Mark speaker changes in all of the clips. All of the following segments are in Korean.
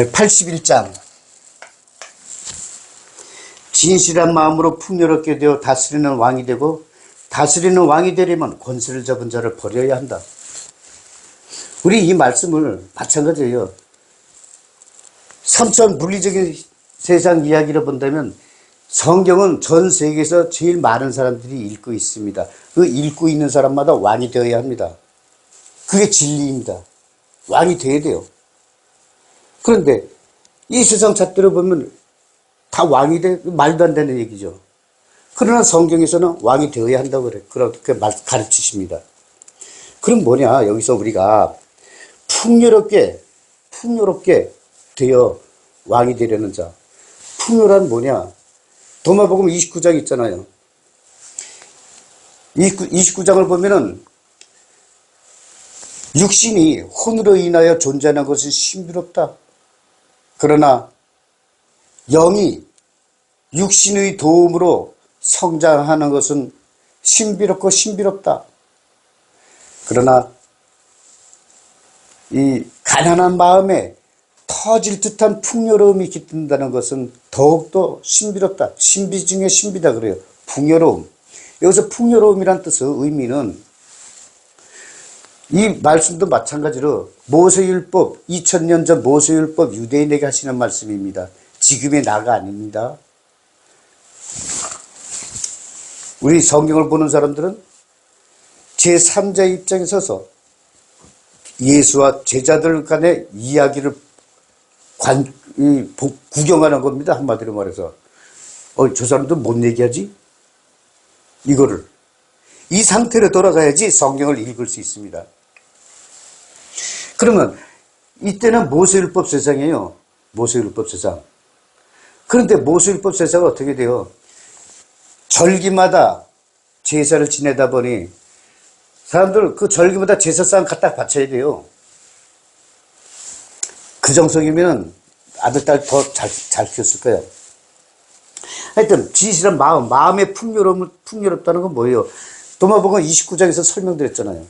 Speaker 1: 81장. 진실한 마음으로 풍요롭게 되어 다스리는 왕이 되고, 다스리는 왕이 되려면 권세를 잡은 자를 버려야 한다. 우리 이 말씀을 마찬가지예요. 3천 물리적인 세상 이야기를 본다면 성경은 전 세계에서 제일 많은 사람들이 읽고 있습니다. 그 읽고 있는 사람마다 왕이 되어야 합니다. 그게 진리입니다. 왕이 되어야 돼요. 그런데 이 세상 잣대로 보면 다 왕이 돼 말도 안 되는 얘기죠. 그러나 성경에서는 왕이 되어야 한다고 그래. 그렇게 가르치십니다. 그럼 뭐냐? 여기서 우리가 풍요롭게 되어 왕이 되려는 자. 풍요란 뭐냐? 도마복음 29장 있잖아요. 29장을 보면은 육신이 혼으로 인하여 존재하는 것이 신비롭다. 그러나 영이 육신의 도움으로 성장하는 것은 신비롭고 신비롭다. 그러나 이 가난한 마음에 터질 듯한 풍요로움이 깃든다는 것은 더욱더 신비롭다. 신비 중에 신비다 그래요. 풍요로움. 여기서 풍요로움이란 뜻의 의미는 이 말씀도 마찬가지로 모세율법 2000년 전 모세율법 유대인에게 하시는 말씀입니다. 지금의 나가 아닙니다. 우리 성경을 보는 사람들은 제3자의 입장에 서서 예수와 제자들 간의 이야기를 구경하는 겁니다. 한마디로 말해서 저 사람들 뭔 얘기하지? 이거를 이 상태로 돌아가야지 성경을 읽을 수 있습니다. 그러면 이때는 모세율법 세상이에요. 모세율법 세상. 그런데 모세율법 세상은 어떻게 돼요? 절기마다 제사를 지내다 보니 사람들 그 절기마다 제사상 갖다 바쳐야 돼요. 그 정성이면 아들, 딸 더 잘 키웠을 거예요. 하여튼 진실한 마음의 풍요롭다는 건 뭐예요? 도마복음 29장에서 설명드렸잖아요.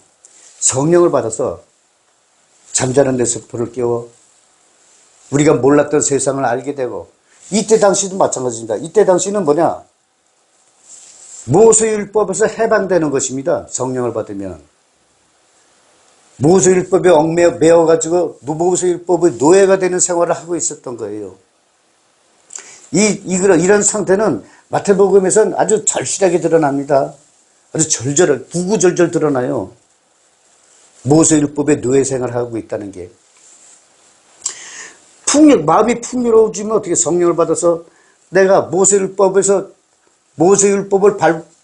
Speaker 1: 성령을 받아서 잠자는 내 세포를 깨워 우리가 몰랐던 세상을 알게 되고, 이때 당시도 마찬가지입니다. 이때 당시는 뭐냐? 모세율법에서 해방되는 것입니다. 성령을 받으면. 모세율법에 매어가지고 모세율법의 노예가 되는 생활을 하고 있었던 거예요. 이런 상태는 마태복음에서는 아주 절실하게 드러납니다. 아주 구구절절 드러나요. 모세율법의 노예 생활을 하고 있다는 게. 마음이 풍요로워지면 어떻게 성령을 받아서 내가 모세율법을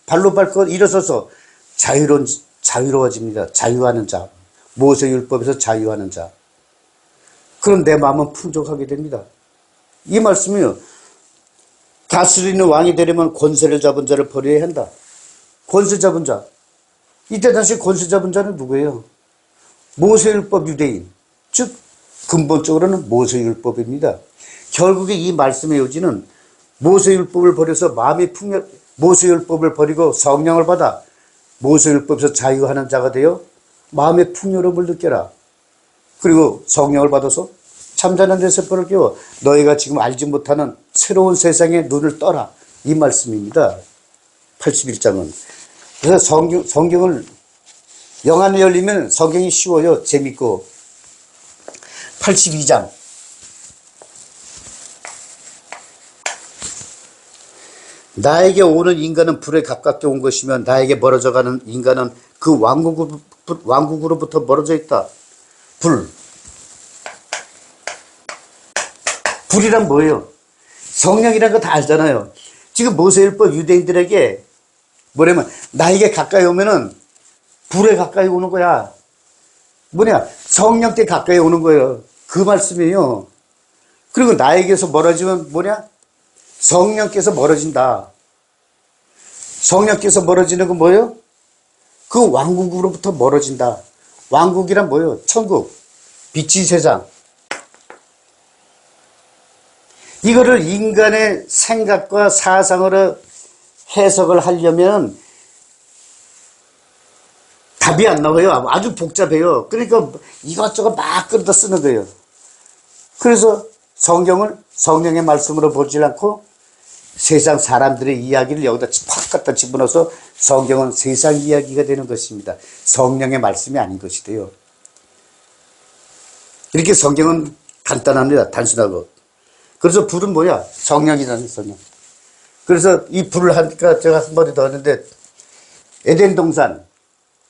Speaker 1: 발로 밟고 일어서서 자유로워집니다. 자유하는 자. 모세율법에서 자유하는 자. 그럼 내 마음은 풍족하게 됩니다. 이 말씀이요. 다스리는 왕이 되려면 권세를 잡은 자를 버려야 한다. 권세 잡은 자. 이때 당시 권세 잡은 자는 누구예요? 모세율법 유대인. 즉 근본적으로는 모세율법입니다. 결국에 이 말씀의 요지는 모세율법을 버려서 모세율법을 버리고 성령을 받아 모세율법에서 자유하는 자가 되어 마음의 풍요로움을 느껴라. 그리고 성령을 받아서 잠자는 내 세포를 깨워 너희가 지금 알지 못하는 새로운 세상에 눈을 떠라. 이 말씀입니다. 81장은. 그래서 성경을 영안이 열리면 성경이 쉬워요. 재밌고. 82장. 나에게 오는 인간은 불에 가깝게 온 것이며 나에게 멀어져가는 인간은 그 왕국으로부터 멀어져 있다. 불이란 뭐예요? 성령이란 거 다 알잖아요. 지금 모세율법 유대인들에게 뭐냐면 나에게 가까이 오면은 불에 가까이 오는 거야. 뭐냐? 성령께 가까이 오는 거예요. 그 말씀이에요. 그리고 나에게서 멀어지면 뭐냐? 성령께서 멀어진다. 성령께서 멀어지는 건 뭐예요? 그 왕국으로부터 멀어진다. 왕국이란 뭐예요? 천국. 빛의 세상. 이거를 인간의 생각과 사상으로 해석을 하려면 답이 안 나와요. 아주 복잡해요. 그러니까 이것저것 막 끌어다 쓰는 거예요. 그래서 성경을 성령의 말씀으로 보지 않고 세상 사람들의 이야기를 여기다 팍 갖다 집어넣어서 성경은 세상 이야기가 되는 것입니다. 성령의 말씀이 아닌 것이 돼요. 이렇게 성경은 간단합니다. 단순하고. 그래서 불은 뭐야? 성령이라는 성령. 그래서 이 불을 하니까 제가 한 번에 더 하는데, 에덴 동산,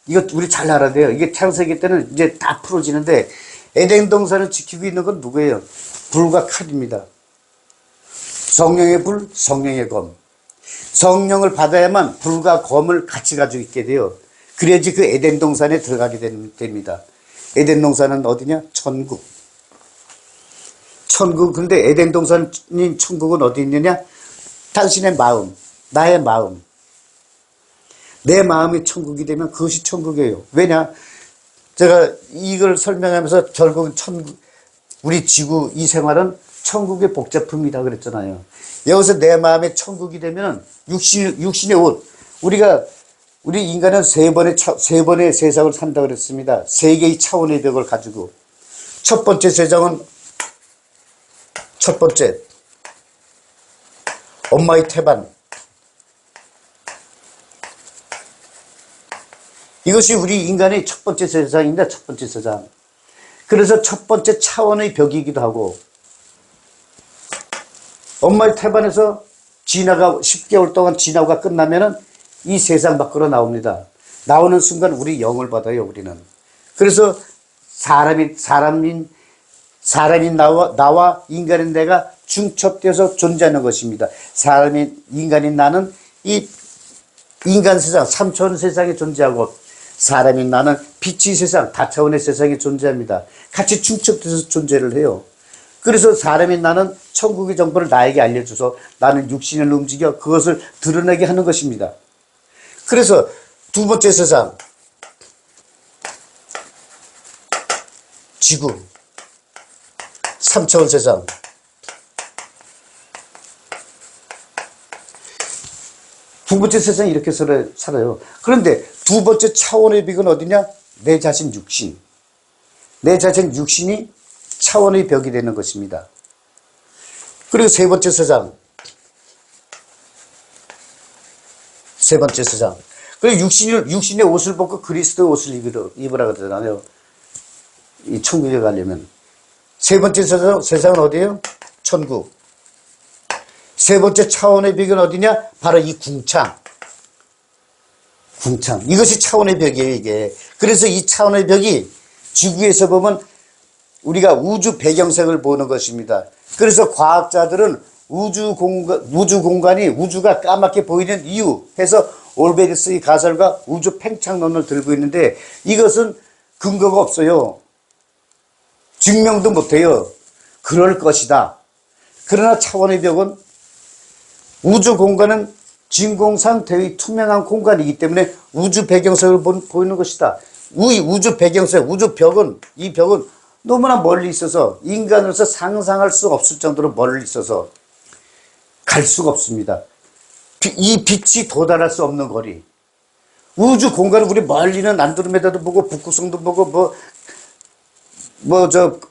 Speaker 1: 이거 우리 잘 알아야 돼요. 이게 창세기 때는 이제 다 풀어지는데, 에덴 동산을 지키고 있는 건 누구예요? 불과 칼입니다. 성령의 불, 성령의 검. 성령을 받아야만 불과 검을 같이 가지고 있게 돼요. 그래야지 그 에덴 동산에 들어가게 됩니다. 에덴 동산은 어디냐? 천국. 천국. 근데 에덴 동산인 천국은 어디 있느냐? 당신의 마음, 나의 마음. 내 마음이 천국이 되면 그것이 천국이에요. 왜냐? 제가 이걸 설명하면서 결국은 천국, 우리 지구 이 생활은 천국의 복제품이다 그랬잖아요. 여기서 내 마음의 천국이 되면 육신의 옷. 우리 인간은 세 번의 세상을 산다 그랬습니다. 세 개의 차원의 벽을 가지고. 첫 번째 세상은, 첫 번째, 엄마의 태반. 이것이 우리 인간의 첫 번째 세상입니다. 첫 번째 세상. 그래서 첫 번째 차원의 벽이기도 하고, 엄마의 태반에서 10개월 동안 지나고가 끝나면은 이 세상 밖으로 나옵니다. 나오는 순간 우리 영을 받아요, 우리는. 그래서 사람인 나와 인간인 내가 중첩되어서 존재하는 것입니다. 인간인 나는 이 인간 세상, 3차원 세상에 존재하고, 사람인 나는 빛의 세상, 다차원의 세상에 존재합니다. 같이 중첩돼서 존재를 해요. 그래서 사람인 나는 천국의 정보를 나에게 알려줘서 나는 육신을 움직여 그것을 드러내게 하는 것입니다. 그래서 두 번째 세상, 지구, 3차원 세상. 두 번째 세상이 이렇게 살아요. 그런데 두 번째 차원의 벽은 어디냐? 내 자신 육신. 내 자신 육신이 차원의 벽이 되는 것입니다. 그리고 세 번째 세상. 세 번째 세상. 그리고 육신의 옷을 벗고 그리스도의 옷을 입으라 그러잖아요. 이 천국에 가려면. 세 번째 세상은 어디예요? 천국. 세 번째 차원의 벽은 어디냐? 바로 이 궁창. 궁창. 이것이 차원의 벽이에요, 이게. 그래서 이 차원의 벽이 지구에서 보면 우리가 우주 배경색을 보는 것입니다. 그래서 과학자들은 우주 공간이 우주가 까맣게 보이는 이유 해서 올베리스의 가설과 우주 팽창론을 들고 있는데 이것은 근거가 없어요. 증명도 못해요. 그럴 것이다. 그러나 차원의 벽은 우주 공간은 진공상 대의 투명한 공간이기 때문에 우주 배경색을 보이는 것이다. 우주 배경색, 이 벽은 너무나 멀리 있어서 인간으로서 상상할 수 없을 정도로 멀리 있어서 갈 수가 없습니다. 이 빛이 도달할 수 없는 거리. 우주 공간은 우리 멀리는 안드로메다도 보고 북극성도 보고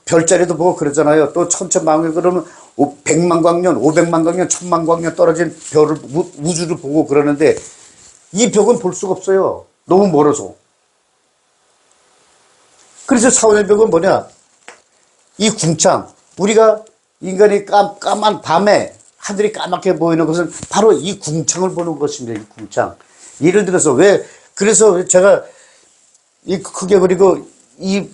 Speaker 1: 별자리도 보고 그러잖아요. 또 천천만년 그러면 100만 광년, 500만 광년, 1000만 광년 떨어진 별을, 우주를 보고 그러는데 이 벽은 볼 수가 없어요. 너무 멀어서. 그래서 차원의 벽은 뭐냐? 이 궁창. 우리가 인간이 까만 밤에 하늘이 까맣게 보이는 것은 바로 이 궁창을 보는 것입니다. 이 궁창. 예를 들어서 그래서 제가 크게 그리고 이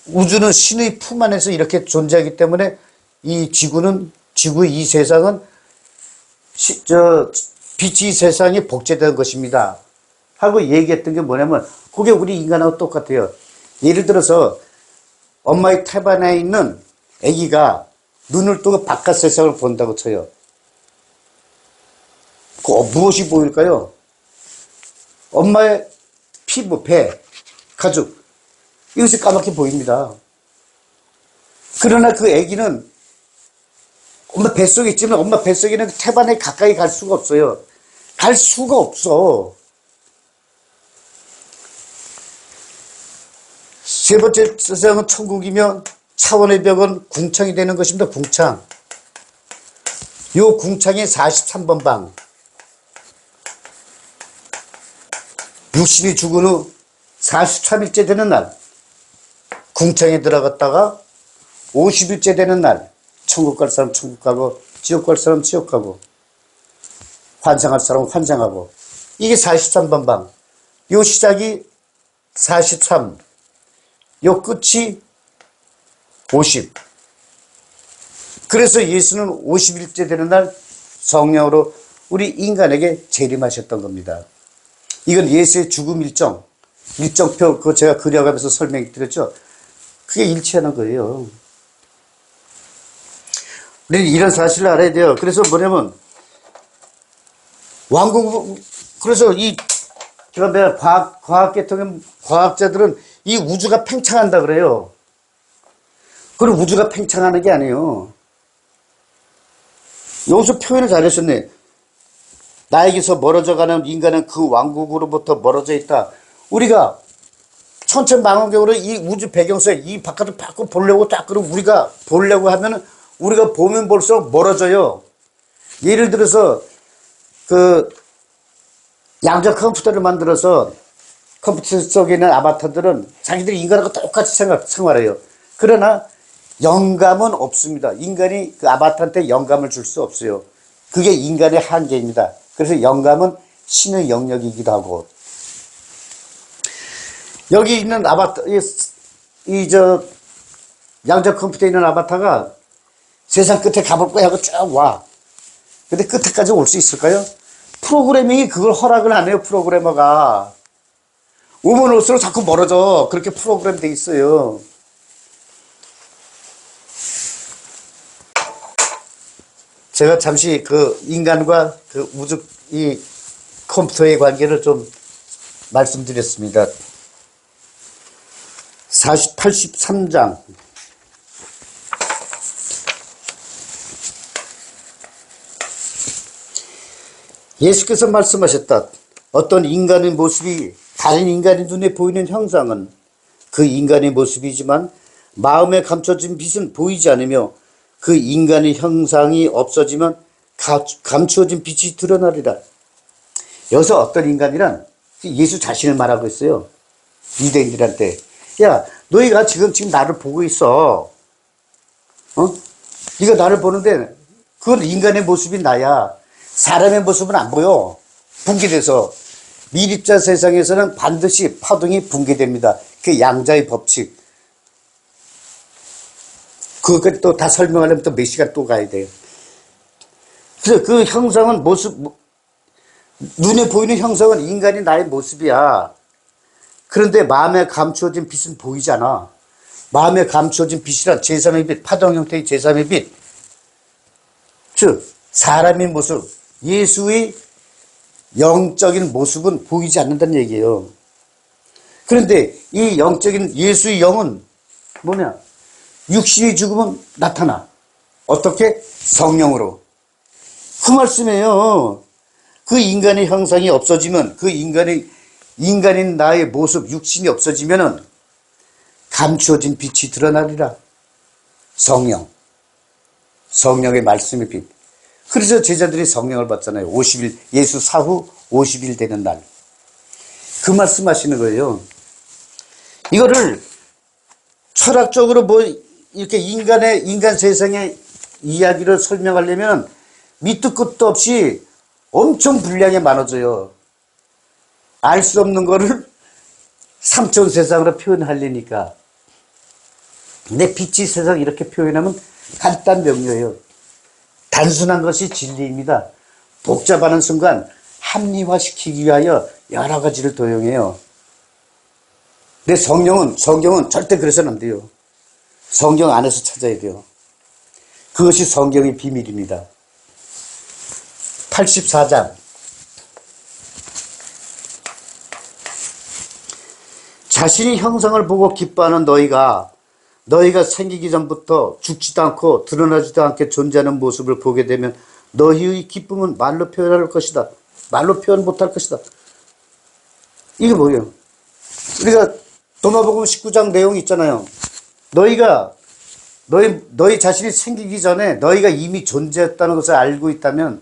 Speaker 1: 우주는 신의 품 안에서 이렇게 존재하기 때문에 이 지구의 이 세상은 빛의 세상이 복제된 것입니다. 하고 얘기했던 게 뭐냐면 그게 우리 인간하고 똑같아요. 예를 들어서 엄마의 태반에 있는 아기가 눈을 뜨고 바깥 세상을 본다고 쳐요. 무엇이 보일까요? 엄마의 피부, 배, 가죽 이것이 까맣게 보입니다. 그러나 그 아기는 엄마 뱃속에 있지만 엄마 뱃속에는 태반에 가까이 갈 수가 없어요. 갈 수가 없어. 세 번째 세상은 천국이며 차원의 벽은 궁창이 되는 것입니다. 궁창. 요 궁창이 43번 방. 육신이 죽은 후 43일째 되는 날 궁창에 들어갔다가 50일째 되는 날 천국 갈 사람 천국 가고 지옥 갈 사람 지옥 가고 환상할 사람 환상하고 이게 43번 방. 요 시작이 43, 요 끝이 50. 그래서 예수는 50일째 되는 날 성령으로 우리 인간에게 재림하셨던 겁니다. 이건 예수의 죽음 일정표, 그거 제가 그려가면서 설명드렸죠. 그게 일치하는 거예요. 우리는 이런 사실을 알아야 돼요. 그래서 뭐냐면, 그래서 그러면 과학계통의 과학자들은 이 우주가 팽창한다 그래요. 그럼 우주가 팽창하는 게 아니에요. 여기서 표현을 잘하셨네. 나에게서 멀어져가는 인간은 그 왕국으로부터 멀어져 있다. 우리가 천천만원경으로 이 우주 배경속에 이 바깥을 밖으로 보려고 딱 그러고 우리가 보려고 하면은 우리가 보면 볼수록 멀어져요. 예를 들어서 그 양자 컴퓨터를 만들어서 컴퓨터 속에 있는 아바타들은 자기들이 인간하고 똑같이 생활해요. 그러나 영감은 없습니다. 인간이 그 아바타한테 영감을 줄 수 없어요. 그게 인간의 한계입니다. 그래서 영감은 신의 영역이기도 하고, 여기 있는 아바타, 양자 컴퓨터에 있는 아바타가 세상 끝에 가볼 거야 하고 쭉 와. 근데 끝에까지 올 수 있을까요? 프로그래밍이 그걸 허락을 안 해요, 프로그래머가. 오면 올수록 자꾸 멀어져. 그렇게 프로그램 돼 있어요. 제가 잠시 그 인간과 그 우주, 이 컴퓨터의 관계를 좀 말씀드렸습니다. 83장. 예수께서 말씀하셨다. 어떤 인간의 모습이 다른 인간의 눈에 보이는 형상은 그 인간의 모습이지만 마음에 감춰진 빛은 보이지 않으며 그 인간의 형상이 없어지면 감추어진 빛이 드러나리라. 여기서 어떤 인간이란 예수 자신을 말하고 있어요. 유대인들한테. 야, 너희가 지금 나를 보고 있어. 네가 나를 보는데 그건 인간의 모습이 나야. 사람의 모습은 안 보여. 붕괴돼서. 미립자 세상에서는 반드시 파동이 붕괴됩니다. 그게 양자의 법칙. 그것까지 또 다 설명하려면 또 몇 시간 또 가야 돼요. 그래서 그 형상은 눈에 보이는 형상은 인간이 나의 모습이야. 그런데 마음에 감추어진 빛은 보이잖아. 마음에 감추어진 빛이란 제3의 빛, 파동 형태의 제3의 빛. 즉, 사람의 모습, 예수의 영적인 모습은 보이지 않는다는 얘기예요. 그런데 이 영적인 예수의 영은 뭐냐? 육신이 죽으면 나타나. 어떻게? 성령으로. 그 말씀이에요. 그 인간의 형상이 없어지면, 그 인간인 나의 모습, 육신이 없어지면은 감추어진 빛이 드러나리라. 성령의 말씀의 빛. 그래서 제자들이 성령을 받잖아요. 50일, 예수 사후 50일 되는 날. 그 말씀 하시는 거예요. 이거를 철학적으로 이렇게 인간 세상의 이야기를 설명하려면 밑도 끝도 없이 엄청 분량이 많아져요. 알 수 없는 거를 삼천 세상으로 표현하려니까. 근데 빛이 세상 이렇게 표현하면 간단 명료해요. 단순한 것이 진리입니다. 복잡하는 순간 합리화시키기 위하여 여러 가지를 도용해요. 근데 성경은 절대 그래서는 안 돼요. 성경 안에서 찾아야 돼요. 그것이 성경의 비밀입니다. 84장. 자신이 형상을 보고 기뻐하는 너희가 생기기 전부터 죽지도 않고 드러나지도 않게 존재하는 모습을 보게 되면 너희의 기쁨은 말로 표현할 것이다. 말로 표현 못할 것이다. 이게 뭐예요? 우리가 도마복음 19장 내용 있잖아요. 너희가 너희 자신이 생기기 전에 너희가 이미 존재했다는 것을 알고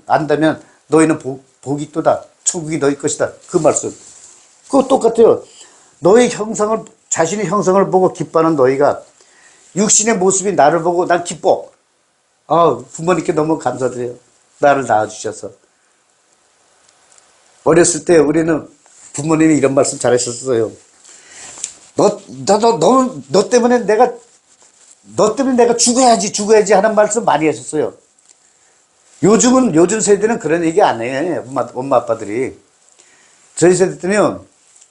Speaker 1: 안다면 너희는 복이 또다. 천국이 너희 것이다. 그 말씀. 그거 똑같아요. 자신의 형상을 보고 기뻐하는 너희가 육신의 모습이 나를 보고 난 기뻐. 부모님께 너무 감사드려요. 나를 낳아주셔서. 어렸을 때 우리는 부모님이 이런 말씀 잘하셨어요. 너 때문에 내가 죽어야지 하는 말씀 많이 하셨어요. 요즘 세대는 그런 얘기 안 해. 엄마 아빠들이. 저희 세대 때는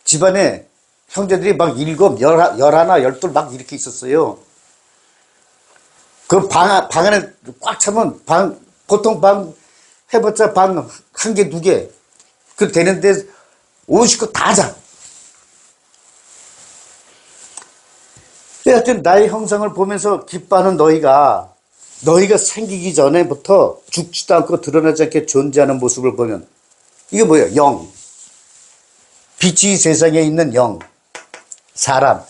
Speaker 1: 집안에 형제들이 막 7, 11, 12 막 이렇게 있었어요. 그 방 안에 꽉 차면 보통 방 해봤자 방 1개, 2개. 그 되는데 온 식구 다 자. 하여튼 나의 형상을 보면서 기뻐하는 너희가 생기기 전에부터 죽지도 않고 드러나지 않게 존재하는 모습을 보면 이게 뭐예요? 영. 빛이 세상에 있는 영. 사람.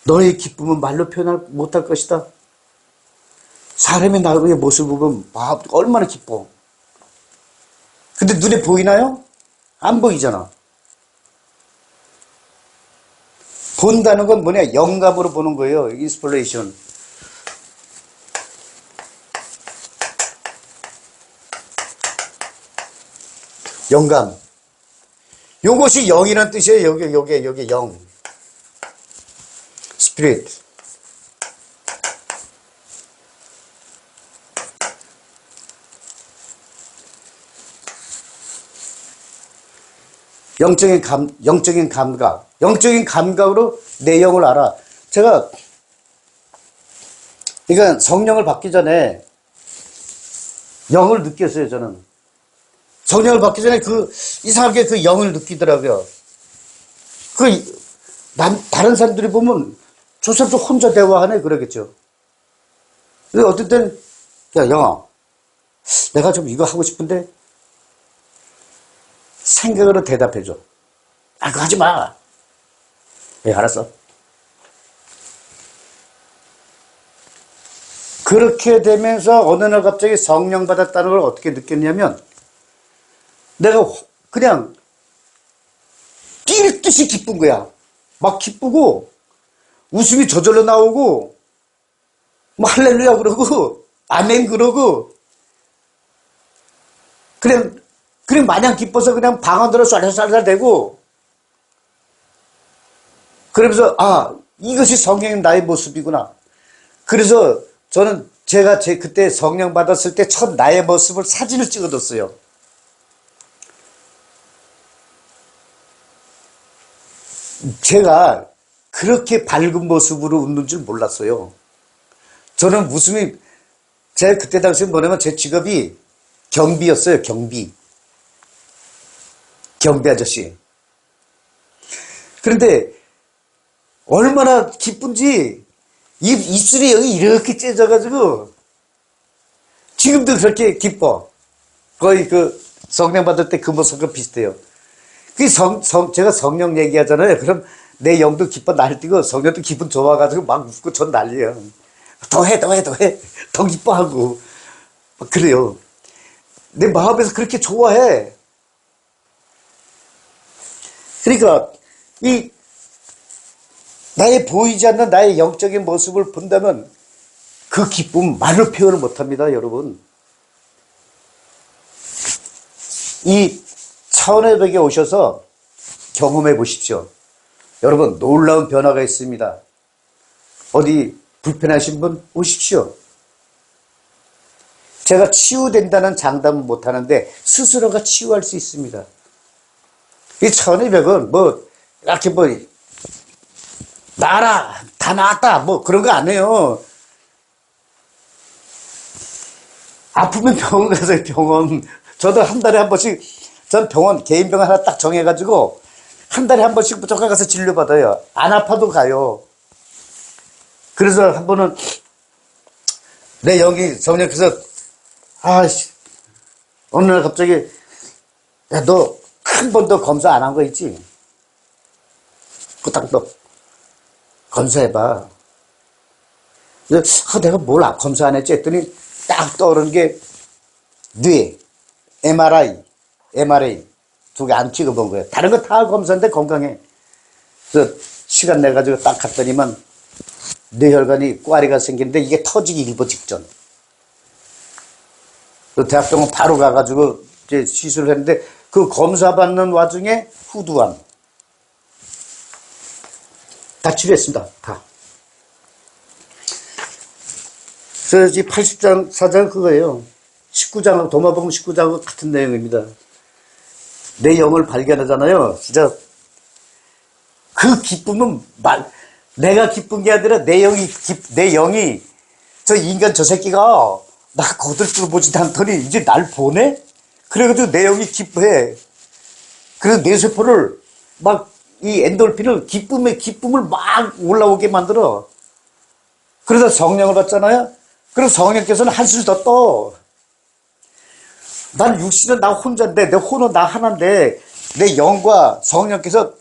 Speaker 1: 너의 기쁨은 말로 표현을 못할 것이다. 사람의 나의 모습을 보면 얼마나 기뻐. 근데 눈에 보이나요? 안 보이잖아. 본다는 건 뭐냐? 영감으로 보는 거예요. 인스피레이션. 영감. 요것이 영이라는 뜻이에요. 요게 영. 스피릿. 영적인 감각. 영적인 감각으로 내 영을 알아. 그러니까 성령을 받기 전에 영을 느꼈어요, 저는. 성령을 받기 전에 이상하게 그 영을 느끼더라고요. 다른 사람들이 보면 저 사람 좀 혼자 대화하네, 그러겠죠. 근데 어떨 땐, 야, 영아, 내가 좀 이거 하고 싶은데, 생각으로 대답해줘. 그거 하지 마. 예, 알았어. 그렇게 되면서 어느 날 갑자기 성령 받았다는 걸 어떻게 느꼈냐면, 내가 그냥 뛸 듯이 기쁜 거야. 막 기쁘고, 웃음이 저절로 나오고, 뭐 할렐루야 그러고, 아멘 그러고, 그냥 마냥 기뻐서 그냥 방 안으로 쌀쌀쌀 대고, 그러면서, 이것이 성령의 나의 모습이구나. 그래서 저는 그때 성령 받았을 때 첫 나의 모습을 사진을 찍어뒀어요. 제가 그렇게 밝은 모습으로 웃는 줄 몰랐어요. 저는 제가 그때 당시에 뭐냐면 제 직업이 경비였어요, 경비 아저씨. 그런데 얼마나 기쁜지 입술이 여기 이렇게 찢어져가지고 지금도 그렇게 기뻐. 거의 성령 받을 때 그 모습과 비슷해요. 제가 성령 얘기하잖아요. 그럼 내 영도 기뻐 날뛰고 성령도 기분 좋아가지고 막 웃고 전 난리예요. 더해. 더 기뻐하고. 막 그래요. 내 마음에서 그렇게 좋아해. 그러니까 나의 보이지 않는 나의 영적인 모습을 본다면 그 기쁨 말로 표현을 못합니다, 여러분. 이 차원의 벽에 오셔서 경험해 보십시오. 여러분, 놀라운 변화가 있습니다. 어디 불편하신 분 오십시오. 제가 치유된다는 장담은 못하는데 스스로가 치유할 수 있습니다. 이 차원의 벽은 이렇게 나라 다 나았다 그런 거 안 해요. 아프면 병원 가서 병원. 저도 한 달에 한 번씩 전 개인 병원 하나 딱 정해가지고 한 달에 한 번씩 무조건 가서 진료받아요. 안 아파도 가요. 그래서 한 번은 내 영이 성령께서 어느 날 갑자기 야, 너 한 번도 검사 안 한 거 있지? 딱 너 검사해봐. 그래서 내가 뭘 검사 안 했지 했더니 딱 떠오르는 게 뇌, MRI 두 개 안 찍어본 거예요. 다른 거 다 검사인데 건강해. 그래서 시간 내가지고 딱 갔더니만 뇌혈관이 꽈리가 생기는데 이게 터지기 일보 직전. 대학병원 바로 가가지고 이제 시술을 했는데 그 검사 받는 와중에 후두암 다 치료했습니다. 다. 그래서 이 80장 사장은 그거예요. 19장하고 도마복음 19장하고 같은 내용입니다. 내 영을 발견하잖아요. 진짜 그 기쁨은 내가 기쁜 게 아니라 내 영이 저 인간 저 새끼가 나 거들떠 보지도 않더니 이제 날 보내? 그래가지고 내 영이 기뻐해. 그래서 내 세포를 막 이 엔돌핀을 기쁨을 막 올라오게 만들어. 그래서 성령을 받잖아요. 그래서 성령께서는 한술 더 떠. 난 육신은 나 혼자인데 내 혼은 나 하나인데 내 영과 성령께서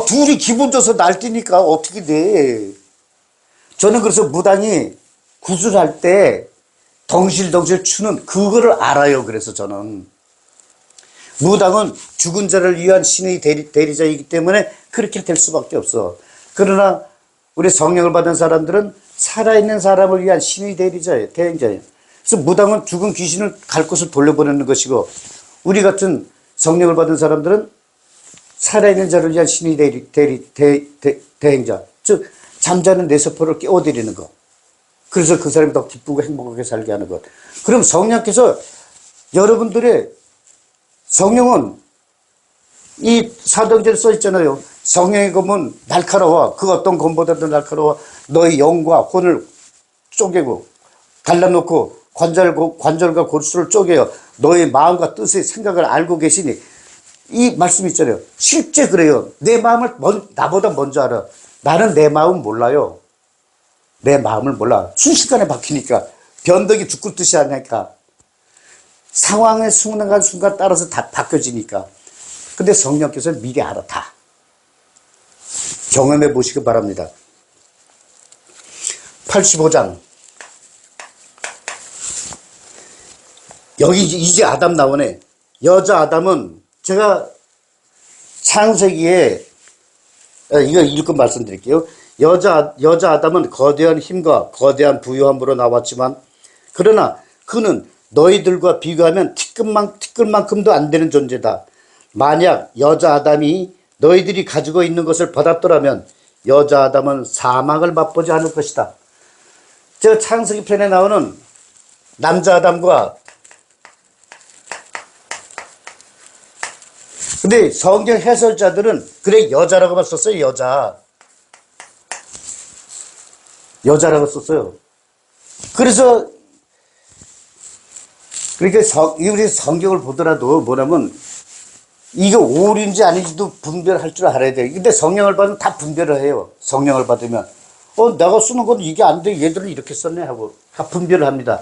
Speaker 1: 둘이 기분 줘서 날뛰니까 어떻게 돼. 저는 그래서 무당이 구슬할 때 덩실덩실 추는 그거를 알아요. 그래서 저는 무당은 죽은 자를 위한 신의 대리자이기 때문에 그렇게 될 수밖에 없어. 그러나 우리 성령을 받은 사람들은 살아있는 사람을 위한 신의 대리자예요. 대행자예요. 그래서 무당은 죽은 귀신을 갈 곳을 돌려보내는 것이고 우리 같은 성령을 받은 사람들은 살아있는 자를 위한 신의 대행자. 즉 잠자는 내 세포를 깨워드리는 것. 그래서 그 사람이 더 기쁘고 행복하게 살게 하는 것. 그럼 성령께서 여러분들의 성령은 이 사도행전에 써 있잖아요. 성령의 검은 날카로워. 그 어떤 검보다도 날카로워. 너의 영과 혼을 쪼개고 갈라놓고 관절과 골수를 쪼개요. 너의 마음과 뜻의 생각을 알고 계시니 이 말씀 있잖아요. 실제 그래요. 내 마음을 나보다 먼저 알아. 나는 내 마음 몰라요. 내 마음을 몰라. 순식간에 바뀌니까. 변덕이 죽을 듯이 하니까. 상황의 순간 따라서 다 바뀌어지니까. 근데 성령께서는 미리 알아 다. 경험해 보시기 바랍니다. 85장. 여기 이제 아담 나오네. 여자 아담은 제가 창세기에 이거 읽고 말씀드릴게요. 여자 아담은 거대한 힘과 거대한 부유함으로 나왔지만 그러나 그는 너희들과 비교하면 티끌만큼도 안 되는 존재다. 만약 여자 아담이 너희들이 가지고 있는 것을 받았더라면 여자 아담은 사망을 맛보지 않을 것이다. 저 창세기 편에 나오는 남자 아담과 근데 성경 해설자들은 그래 여자라고만 썼어요. 여자라고 썼어요. 그래서 그러니까 우리 성경을 보더라도 뭐냐면 이게 오류인지 아닌지도 분별할 줄 알아야 돼요. 근데 성령을 받으면 다 분별을 해요. 성령을 받으면 내가 쓰는 건 이게 안 돼. 얘들은 이렇게 썼네 하고 다 분별을 합니다.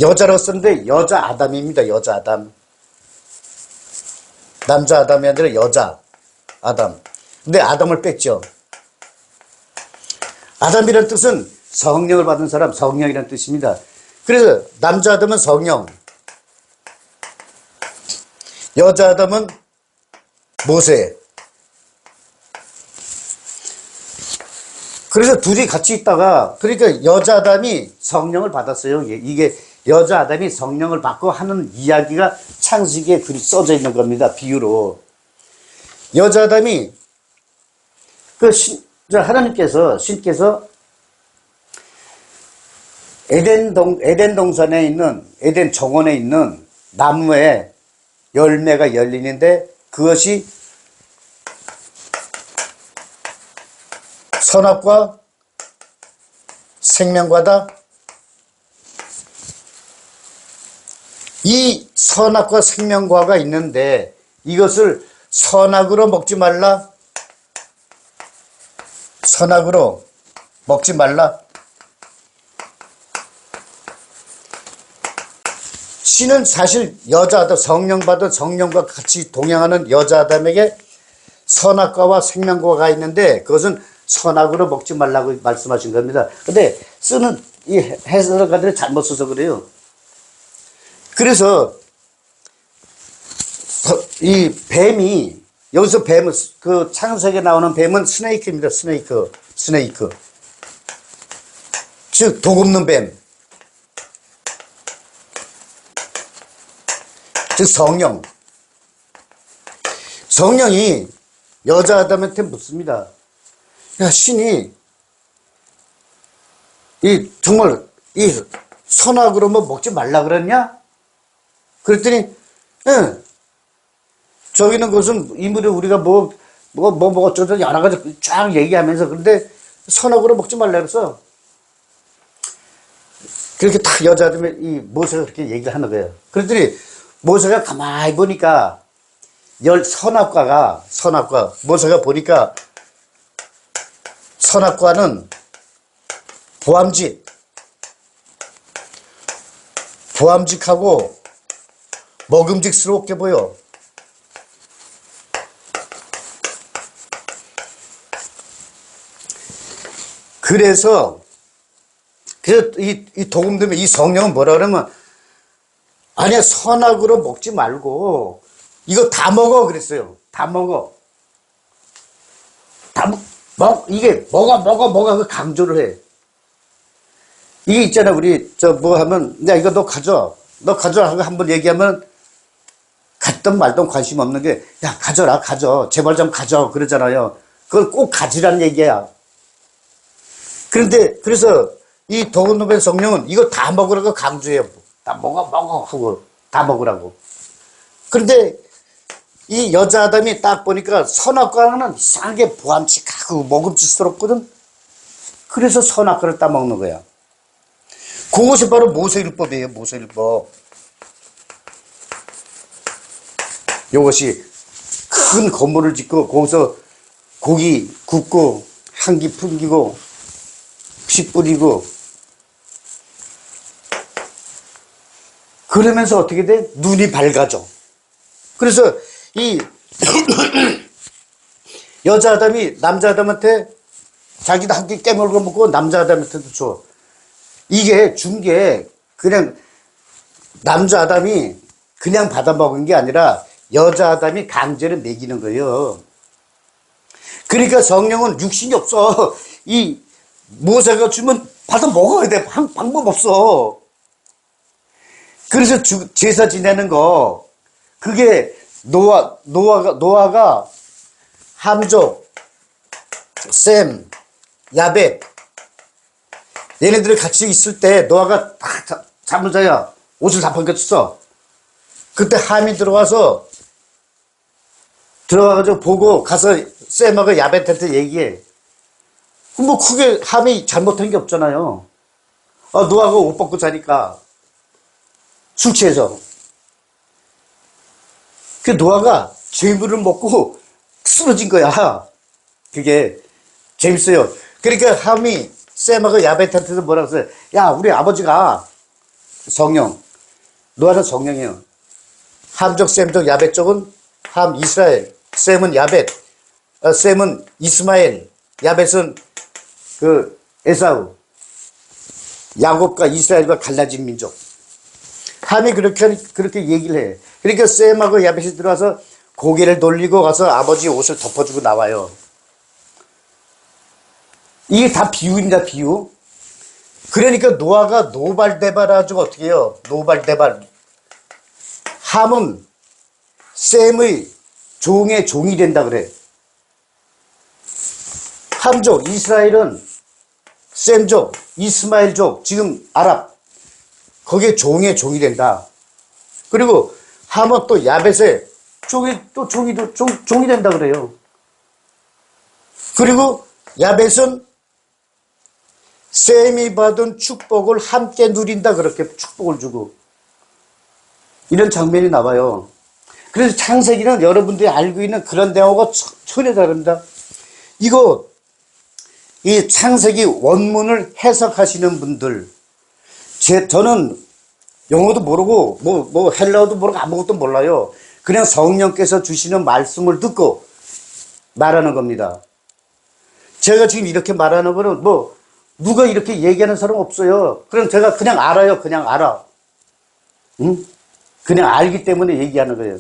Speaker 1: 여자라고 썼는데 여자 아담입니다. 여자 아담. 남자 아담이 아니라 여자 아담. 근데 아담을 뺐죠. 아담이라는 뜻은 성령을 받은 사람, 성령이라는 뜻입니다. 그래서 남자 아담은 성령, 여자 아담은 모세. 그래서 둘이 같이 있다가 그러니까 여자 아담이 성령을 받았어요. 이게 여자 아담이 성령을 받고 하는 이야기가 창세기에 글이 써져 있는 겁니다. 비유로. 여자 아담이 하나님께서 신께서 에덴 동산에 있는 에덴 정원에 있는 나무에 열매가 열리는데 그것이 선악과 생명과다. 이 선악과 생명과가 있는데 이것을 선악으로 먹지 말라. 선악으로 먹지 말라. 신은 사실 여자 아담, 성령 받은 성령과 같이 동행하는 여자 아담에게 선악과와 생명과가 있는데 그것은 선악으로 먹지 말라고 말씀하신 겁니다. 근데 쓰는 이 해설가들이 잘못 써서 그래요. 그래서 이 뱀이, 여기서 뱀은, 그 창세기에 나오는 뱀은 스네이크입니다. 스네이크. 즉, 독 없는 뱀. 즉, 성령이 여자 아담한테 묻습니다. 야, 신이, 정말, 선악으로 뭐 먹지 말라 그랬냐? 그랬더니, 예. 저기 있는 것은 이물에 우리가 뭐 어쩌고 여러 가지 쫙 얘기하면서, 그런데 선악으로 먹지 말라 그랬어. 그렇게 딱 여자 아담이 모세가 그렇게 얘기를 하는 거예요. 그랬더니 모세가 가만히 보니까 선악과, 모세가 보니까 선악과는 보암직하고 먹음직스럽게 보여. 그래서 이 도금됨에 이 성령은 뭐라 그러면, 아니야, 선악으로 먹지 말고 이거 다 먹어 그랬어요. 다 먹어. 이게 먹어 그 강조를 해. 이게 있잖아, 우리 뭐 하면, 야, 이거 너 가져 하고 한번 얘기하면 갔든 말든 관심 없는 게, 야, 가져 제발 좀 가져 그러잖아요. 그걸 꼭 가지라는 얘기야. 그래서 이 도금됨의 성령은 이거 다 먹으라고 강조해요. 다 먹어 하고 다 먹으라고. 그런데 이 여자 아담이 딱 보니까 선악과는 이상하게 보암직하고 먹음직스럽거든. 그래서 선악과를 따먹는 거야. 그것이 바로 모세율법이에요. 모세율법. 이것이 큰 건물을 짓고 거기서 고기 굽고 향기 풍기고 피 뿌리고, 그러면서 어떻게 돼? 눈이 밝아져. 그래서 이 여자 아담이 남자 아담한테 자기도 한 끼 깨물고 먹고 남자 아담한테도 줘. 이게 준 게 그냥 남자 아담이 그냥 받아 먹은 게 아니라 여자 아담이 강제로 먹이는 거예요. 그러니까 성령은 육신이 없어. 이 모세가 주면 받아 먹어야 돼. 방법 없어. 그래서 제사 지내는 거, 그게 노아가 함족, 셈, 야벳, 얘네들이 같이 있을 때 노아가 딱 잠을 자야 옷을 다 벗겼어. 그때 함이 들어가가지고 보고 가서 셈하고 야벳한테 얘기해. 뭐 크게 함이 잘못한 게 없잖아요. 노아가 옷 벗고 자니까 술 취해서. 그 노아가 재물을 먹고 쓰러진 거야. 그게 재밌어요. 그러니까 함이 셈하고 야벳한테도 뭐라고 했어요? 야, 우리 아버지가 성령, 노아는 성령이에요. 함족, 셈족, 야벳 쪽은 함 이스라엘, 셈은 야벳, 셈은 이스마엘, 야벳은 그 에사우, 야곱과 이스라엘과 갈라진 민족. 함이 그렇게 얘기를 해. 그러니까 셈하고 야벳이 들어와서 고개를 돌리고 가서 아버지 옷을 덮어주고 나와요. 이게 다 비유입니다, 비유. 그러니까 노아가 노발대발해가지고 어떻게 해요? 노발대발. 함은 셈의 종의 종이 된다 그래. 함족, 이스라엘은 셈족, 이스마엘족, 지금 아랍, 거기에 종의 종이 된다. 그리고 함은 또 야벳의 종이 된다 그래요. 그리고 야벳은 셈이 받은 축복을 함께 누린다, 그렇게 축복을 주고. 이런 장면이 나와요. 그래서 창세기는 여러분들이 알고 있는 그런 내용하고 전혀 다릅니다. 이 창세기 원문을 해석하시는 분들, 저는 영어도 모르고 뭐 헬라어도 모르고 아무것도 몰라요. 그냥 성령께서 주시는 말씀을 듣고 말하는 겁니다. 제가 지금 이렇게 말하는 거는 뭐 누가 이렇게 얘기하는 사람 없어요. 그럼 제가 그냥 알아요. 그냥 알아. 응? 그냥 알기 때문에 얘기하는 거예요.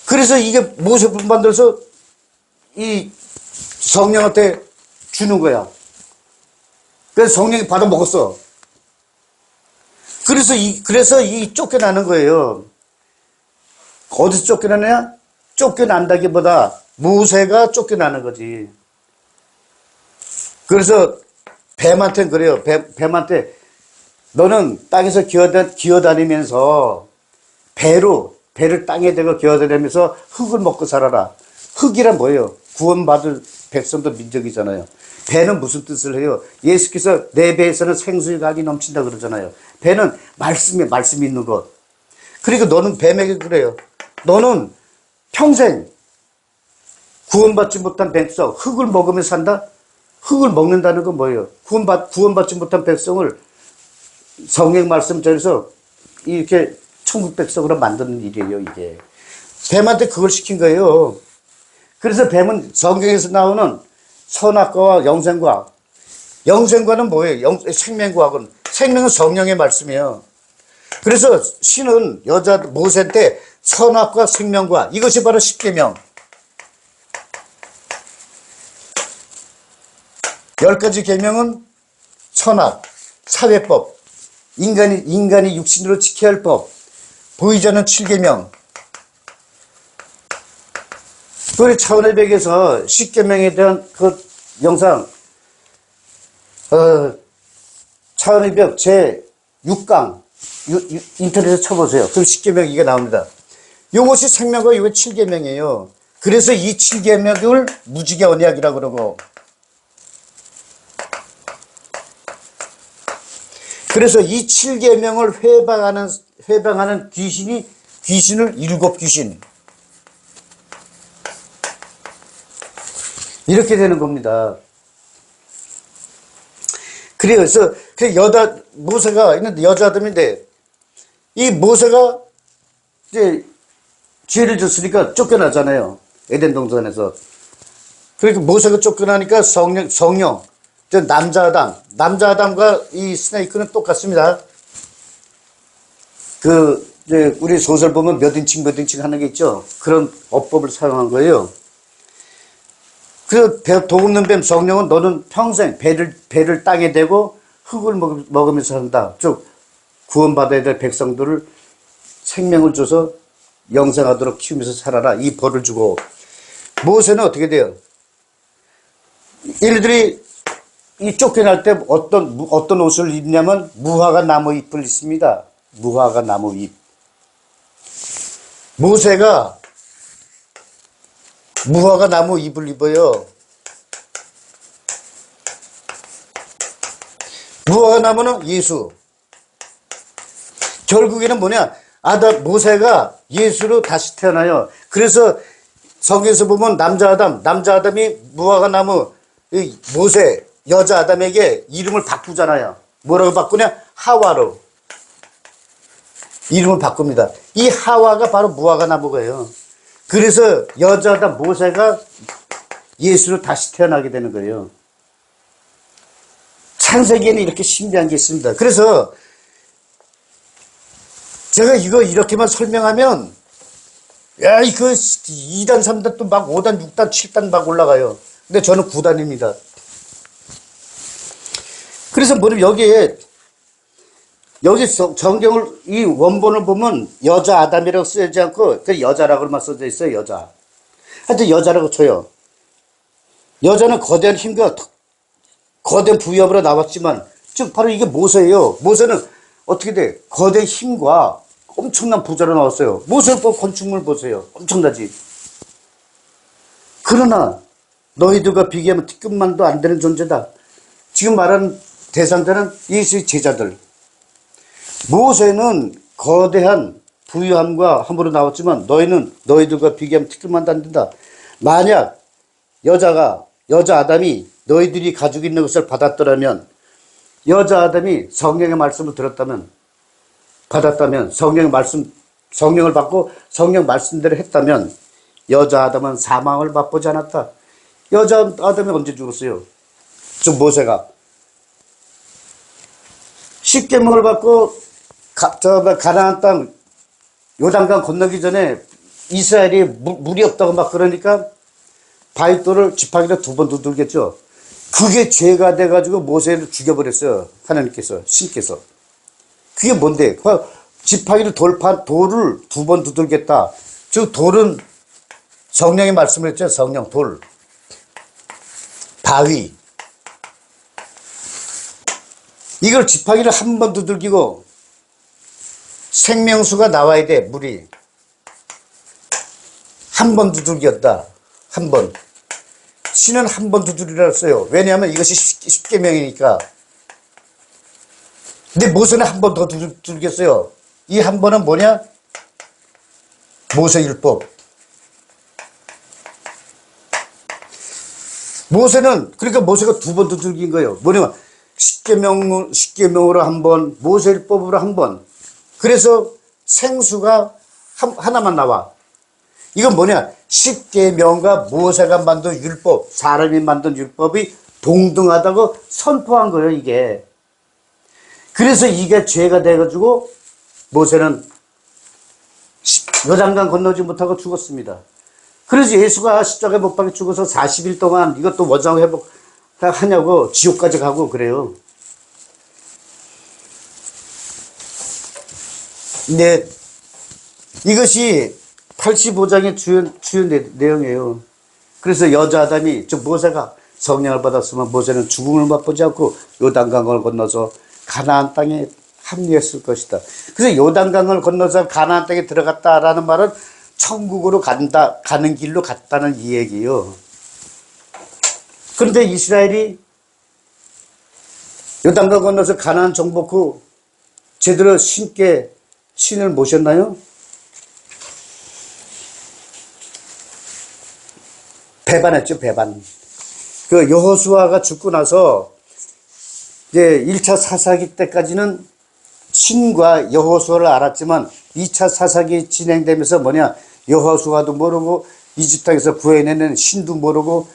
Speaker 1: 그래서 이게 모세품 만들어서 이 성령한테 주는 거야. 그래서 성령이 받아 먹었어. 그래서 이 쫓겨나는 거예요. 어디서 쫓겨나느냐? 쫓겨난다기보다 모세가 쫓겨나는 거지. 그래서 뱀한테는 그래요. 뱀한테 너는 땅에서 기어다니면서 배를 땅에 대고 기어다니면서 흙을 먹고 살아라. 흙이란 뭐예요? 구원받을 백성도 민족이잖아요. 배는 무슨 뜻을 해요? 예수께서 내 배에서는 생수의 강이 넘친다 그러잖아요. 배는 말씀이 있는 것. 그리고 너는 뱀에게 그래요. 너는 평생 구원받지 못한 백성, 흙을 먹으며 산다? 흙을 먹는다는 건 뭐예요? 구원받지 못한 백성을 성경 말씀대로 이렇게 천국 백성으로 만드는 일이에요, 이게. 뱀한테 그걸 시킨 거예요. 그래서 뱀은 성경에서 나오는 선악과와 영생과학. 영생과는 뭐예요? 생명과학은. 생명은 성령의 말씀이에요. 그래서 신은 모세한테 선악과 생명과 이것이 바로 십계명. 10가지 계명은 선악, 사회법, 인간이 육신으로 지켜야 할 법, 보이지 않는 7계명. 우리 차원의 벽에서 십계명에 대한 그 영상, 차원의 벽 제 6강 인터넷에 쳐보세요. 그럼 십계명 이게 나옵니다. 이것이 생명과 이게 7계명이에요. 그래서 이 7계명을 무지개 언약이라고 그러고, 그래서 이 7계명을 회방하는 귀신을 7귀신. 이렇게 되는 겁니다. 그래서 모세가 있는데 여자 아담인데, 이 모세가 이제 죄를 졌으니까 쫓겨나잖아요. 에덴 동산에서. 그러니까 모세가 쫓겨나니까 성령, 남자 아담과 이 스네이크는 똑같습니다. 우리 소설 보면 몇 인칭 하는 게 있죠. 그런 어법을 사용한 거예요. 그 도없는 뱀 성령은 너는 평생 배를 땅에 대고 흙을 먹으면서 산다. 즉 구원받아야 될 백성들을 생명을 줘서 영생하도록 키우면서 살아라. 이 벌을 주고, 모세는 어떻게 돼요? 얘네들이 이 쫓겨날 때 어떤 옷을 입냐면 무화과 나무 잎을 입습니다. 무화과 나무 잎. 모세가 무화과 나무 잎을 입어요. 무화과 나무는 예수. 결국에는 뭐냐? 모세가 예수로 다시 태어나요. 그래서 성경에서 보면 남자 아담이 무화과 나무, 모세, 여자 아담에게 이름을 바꾸잖아요. 뭐라고 바꾸냐? 하와로. 이름을 바꿉니다. 이 하와가 바로 무화과 나무예요. 그래서 여자 아담 모세가 예수로 다시 태어나게 되는 거예요. 창세기에는 이렇게 신비한 게 있습니다. 그래서 제가 이거 이렇게만 설명하면, 야, 이거 2단, 3단 또 막 5단, 6단, 7단 막 올라가요. 근데 저는 9단입니다. 그래서 여기 성경을, 이 원본을 보면 여자 아담이라고 쓰지 않고, 그 여자라고만 써져 있어요, 여자. 하여튼 여자라고 쳐요. 여자는 거대한 힘과 거대한 부여으로 나왔지만, 즉, 바로 이게 모세예요. 모세는 어떻게 돼? 거대한 힘과 엄청난 부자로 나왔어요. 모세 건축물 보세요. 엄청나지. 그러나, 너희들과 비교하면 티끌만도 안 되는 존재다. 지금 말하는 대상자는 예수의 제자들. 모세는 거대한 부유함과 함으로 나왔지만 너희들과 비교하면 티끌만도 안 된다. 만약 여자 아담이 너희들이 가지고 있는 것을 받았더라면, 여자 아담이 성령의 말씀을 받았다면, 성령을 받고 성령 말씀대로 했다면, 여자 아담은 사망을 맛보지 않았다. 여자 아담이 언제 죽었어요? 저 모세가. 십계명을 받고 가나안 땅 요단강 건너기 전에 이스라엘이 물이 없다고 막 그러니까 바위돌을 지팡이로 2번 두들겼죠. 그게 죄가 돼가지고 모세를 죽여버렸어요. 하나님께서, 신께서. 그게 뭔데? 지팡이로 돌을 2번 두들겼다. 즉 돌은 성령의 말씀을 했죠. 성령, 돌, 바위. 이걸 지팡이를 1번 두들기고 생명수가 나와야 돼. 물이 1번 두들겼다. 1번. 신은 1번 두드리라 했어요. 왜냐하면 이것이 십계명이니까. 근데 모세는 1번 더 두들겼어요. 이 1번은 뭐냐? 모세율법. 모세는, 그러니까 모세가 2번 두들긴 거예요. 뭐냐면 십계명으로 1번, 모세율법으로 1번. 그래서 생수가 하나만 나와. 이건 뭐냐? 십계명과 모세가 만든 율법, 사람이 만든 율법이 동등하다고 선포한 거예요, 이게. 그래서 이게 죄가 돼가지고 모세는 요단강 건너지 못하고 죽었습니다. 그래서 예수가 십자가에 못 박혀 죽어서 40일 동안 이것도 원상 회복하냐고 지옥까지 가고 그래요. 근데 이것이 85장의 주요 내용이에요. 그래서 여자 아담이, 즉 모세가 성령을 받았으면 모세는 죽음을 맛보지 않고 요단강을 건너서 가나안 땅에 합류했을 것이다. 그래서 요단강을 건너서 가나안 땅에 들어갔다라는 말은 천국으로 가는 길로 갔다는 이 얘기예요. 그런데 이스라엘이 요단강 건너서 가나안 정복 후 제대로 신을 모셨나요? 배반했죠, 배반. 그 여호수아가 죽고 나서 이제 1차 사사기 때까지는 신과 여호수아를 알았지만 2차 사사기 진행되면서 뭐냐, 여호수아도 모르고 이집트 땅에서 구해내는 신도 모르고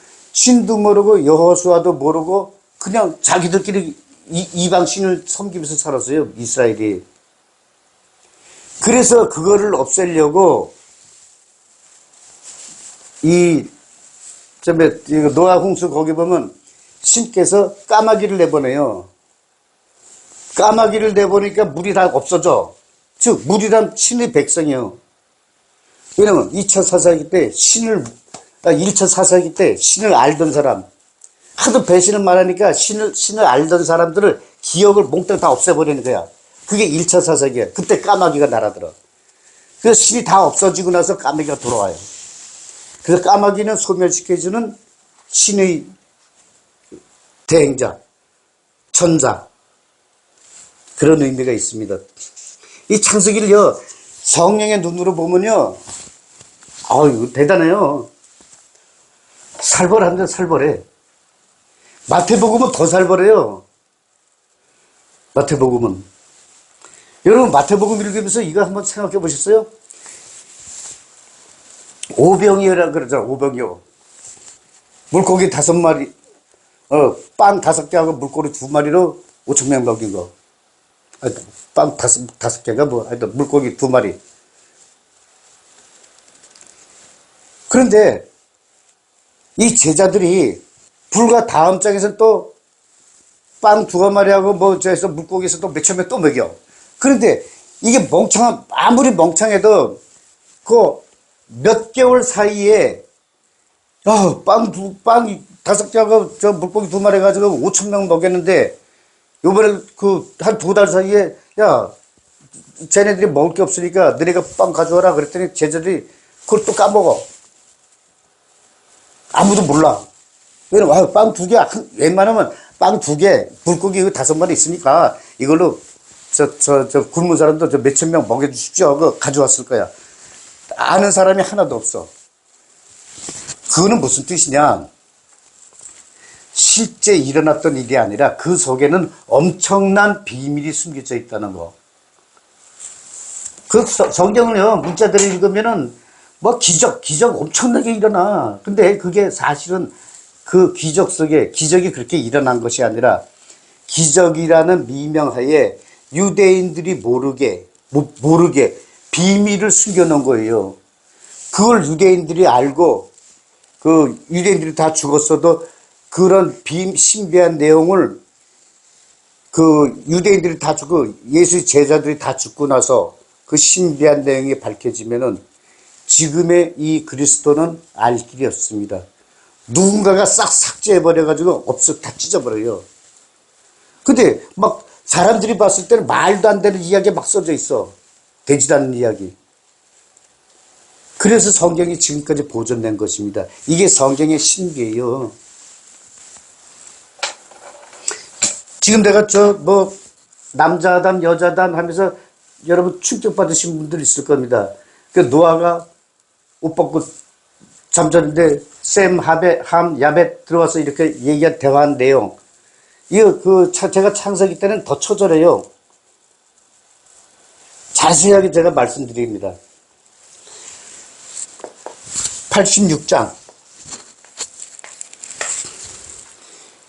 Speaker 1: 여호수아도 모르고 그냥 자기들끼리 이방 신을 섬기면서 살았어요, 이스라엘이. 그래서 그거를 없애려고 노아 홍수 거기 보면 신께서 까마귀를 내보내요. 까마귀를 내보니까 물이 다 없어져. 즉 물이란 신의 백성이에요. 왜냐면 2차 사사기 때 1차 사사기 때 신을 알던 사람, 하도 배신을 말하니까 신을 알던 사람들을 기억을 몽땅 다 없애버리는 거야. 그게 1차 사사기야. 그때 까마귀가 날아들어. 그래서 신이 다 없어지고 나서 까마귀가 돌아와요. 그래서 까마귀는 소멸시켜주는 신의 대행자, 천사, 그런 의미가 있습니다. 이 창세기를요, 성령의 눈으로 보면요, 이거 대단해요. 살벌합니다, 살벌해. 마태복음은 더 살벌해요. 마태복음은. 여러분, 마태복음 읽으면서 이거 한번 생각해 보셨어요? 오병이어라 그러죠, 오병이어. 물고기 5마리, 빵 5개하고 물고기 2마리로 5,000명 먹인 거. 빵 5개가 하여튼 물고기 2마리. 그런데 이 제자들이 불과 다음 장에서 또 빵 2마리하고 저에서 물고기에서 또 몇천 명 또 먹여. 그런데 이게 아무리 멍청해도 그 몇 개월 사이에 빵 5개하고 저 물고기 2마리 가지고 5,000명 먹였는데 요번에 한 2달 사이에 쟤네들이 먹을 게 없으니까 너네가 빵 가져와라 그랬더니 제자들이 그걸 또 까먹어. 아무도 몰라. 왜냐면 빵 2개, 웬만하면 빵 2개, 물고기 5마리 있으니까 이걸로 굶은 사람도 몇천 명 먹여주십시오 하고 가져왔을 거야. 아는 사람이 하나도 없어. 그거는 무슨 뜻이냐? 실제 일어났던 일이 아니라 그 속에는 엄청난 비밀이 숨겨져 있다는 거. 그 성경을요, 문자들을 읽으면은 기적 엄청나게 일어나. 근데 그게 사실은 그 기적 속에 기적이 그렇게 일어난 것이 아니라 기적이라는 미명하에 유대인들이 모르게 비밀을 숨겨놓은 거예요. 그걸 유대인들이 알고 그 유대인들이 다 죽었어도 그런 신비한 내용을 그 유대인들이 다 죽고 예수의 제자들이 다 죽고 나서 그 신비한 내용이 밝혀지면은 지금의 이 그리스도는 알 길이 없습니다. 누군가가 싹 삭제해버려가지고 다 찢어버려요. 근데 막 사람들이 봤을 때는 말도 안 되는 이야기가 막 써져 있어. 되지도 않는 이야기. 그래서 성경이 지금까지 보존된 것입니다. 이게 성경의 신비예요. 지금 내가 남자담 여자담 하면서 여러분 충격받으신 분들 있을 겁니다. 그 노아가 옷 벗고 잠자는데 셈, 함, 야벳 들어와서 이렇게 얘기한 대화한 내용. 이거 제가 창세기 때는 더 처절해요. 자세하게 제가 말씀드립니다. 86장.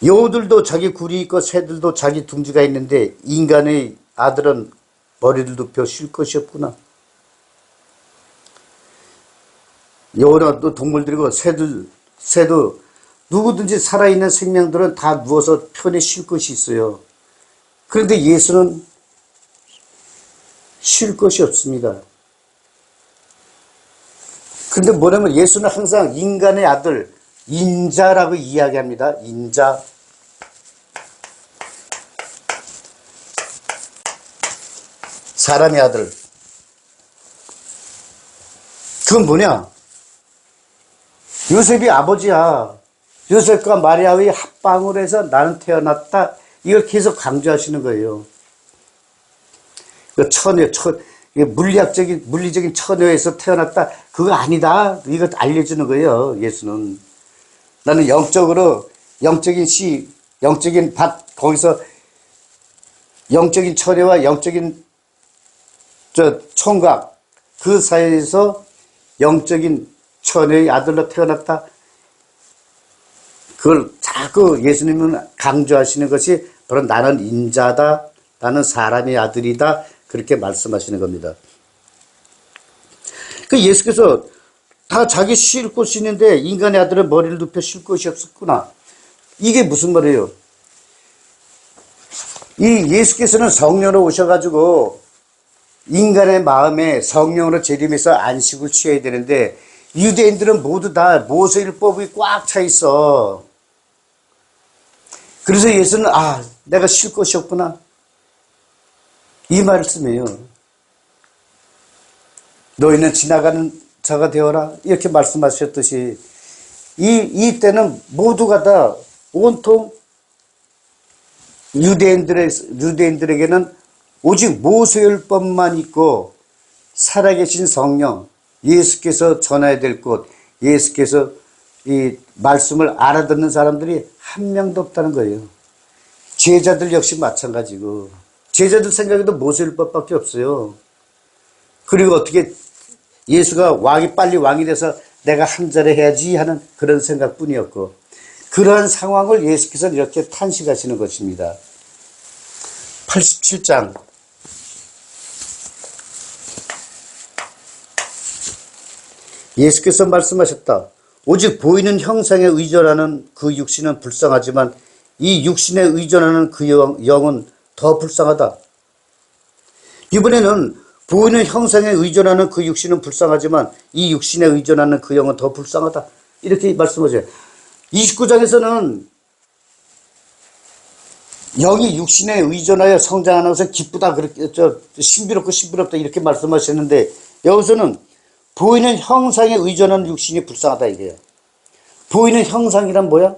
Speaker 1: 여우들도 자기 굴이 있고 새들도 자기 둥지가 있는데 인간의 아들은 머리를 눕혀 쉴 것이 없구나. 여우나 또 동물들이고 새도 누구든지 살아있는 생명들은 다 누워서 편히 쉴 것이 있어요. 그런데 예수는 쉴 것이 없습니다. 근데 뭐냐면 예수는 항상 인간의 아들, 인자라고 이야기합니다. 인자. 사람의 아들. 그건 뭐냐? 요셉이 아버지야. 요셉과 마리아의 합방을 해서 나는 태어났다. 이걸 계속 강조하시는 거예요. 그 물리적인 처녀에서 태어났다. 그거 아니다. 이거 알려주는 거예요. 예수는. 나는 영적인 밭, 거기서 영적인 처녀와 영적인 총각, 그 사이에서 영적인 처녀의 아들로 태어났다. 그걸 자꾸 예수님은 강조하시는 것이 바로 나는 인자다. 나는 사람의 아들이다. 그렇게 말씀하시는 겁니다. 그 예수께서 다 자기 쉴 곳이 있는데 인간의 아들은 머리를 눕혀 쉴 곳이 없었구나. 이게 무슨 말이에요? 이 예수께서는 성령으로 오셔가지고 인간의 마음에 성령으로 재림해서 안식을 취해야 되는데 유대인들은 모두 다 모세율법이 꽉 차 있어. 그래서 예수는 내가 쉴 곳이 없구나. 이 말씀이에요. 너희는 지나가는 자가 되어라. 이렇게 말씀하셨듯이 이때는 모두가 다 온통 유대인들에게는 오직 모세율법만 있고 살아계신 성령, 예수께서 전해야 될 곳, 예수께서 이 말씀을 알아듣는 사람들이 한 명도 없다는 거예요. 제자들 역시 마찬가지고 제자들 생각에도 모세율법밖에 없어요. 그리고 어떻게 예수가 빨리 왕이 돼서 내가 한 자리 해야지 하는 그런 생각뿐이었고 그러한 상황을 예수께서는 이렇게 탄식하시는 것입니다. 87장 예수께서 말씀하셨다. 오직 보이는 형상에 의존하는 그 육신은 불쌍하지만 이 육신에 의존하는 그 영은 더 불쌍하다. 이번에는 보이는 형상에 의존하는 그 육신은 불쌍하지만 이 육신에 의존하는 그 영은 더 불쌍하다. 이렇게 말씀하세요. 29장에서는 영이 육신에 의존하여 성장하면서 기쁘다, 그렇게 신비롭다 이렇게 말씀하셨는데 여기서는 보이는 형상에 의존하는 육신이 불쌍하다 이래요. 보이는 형상이란 뭐야?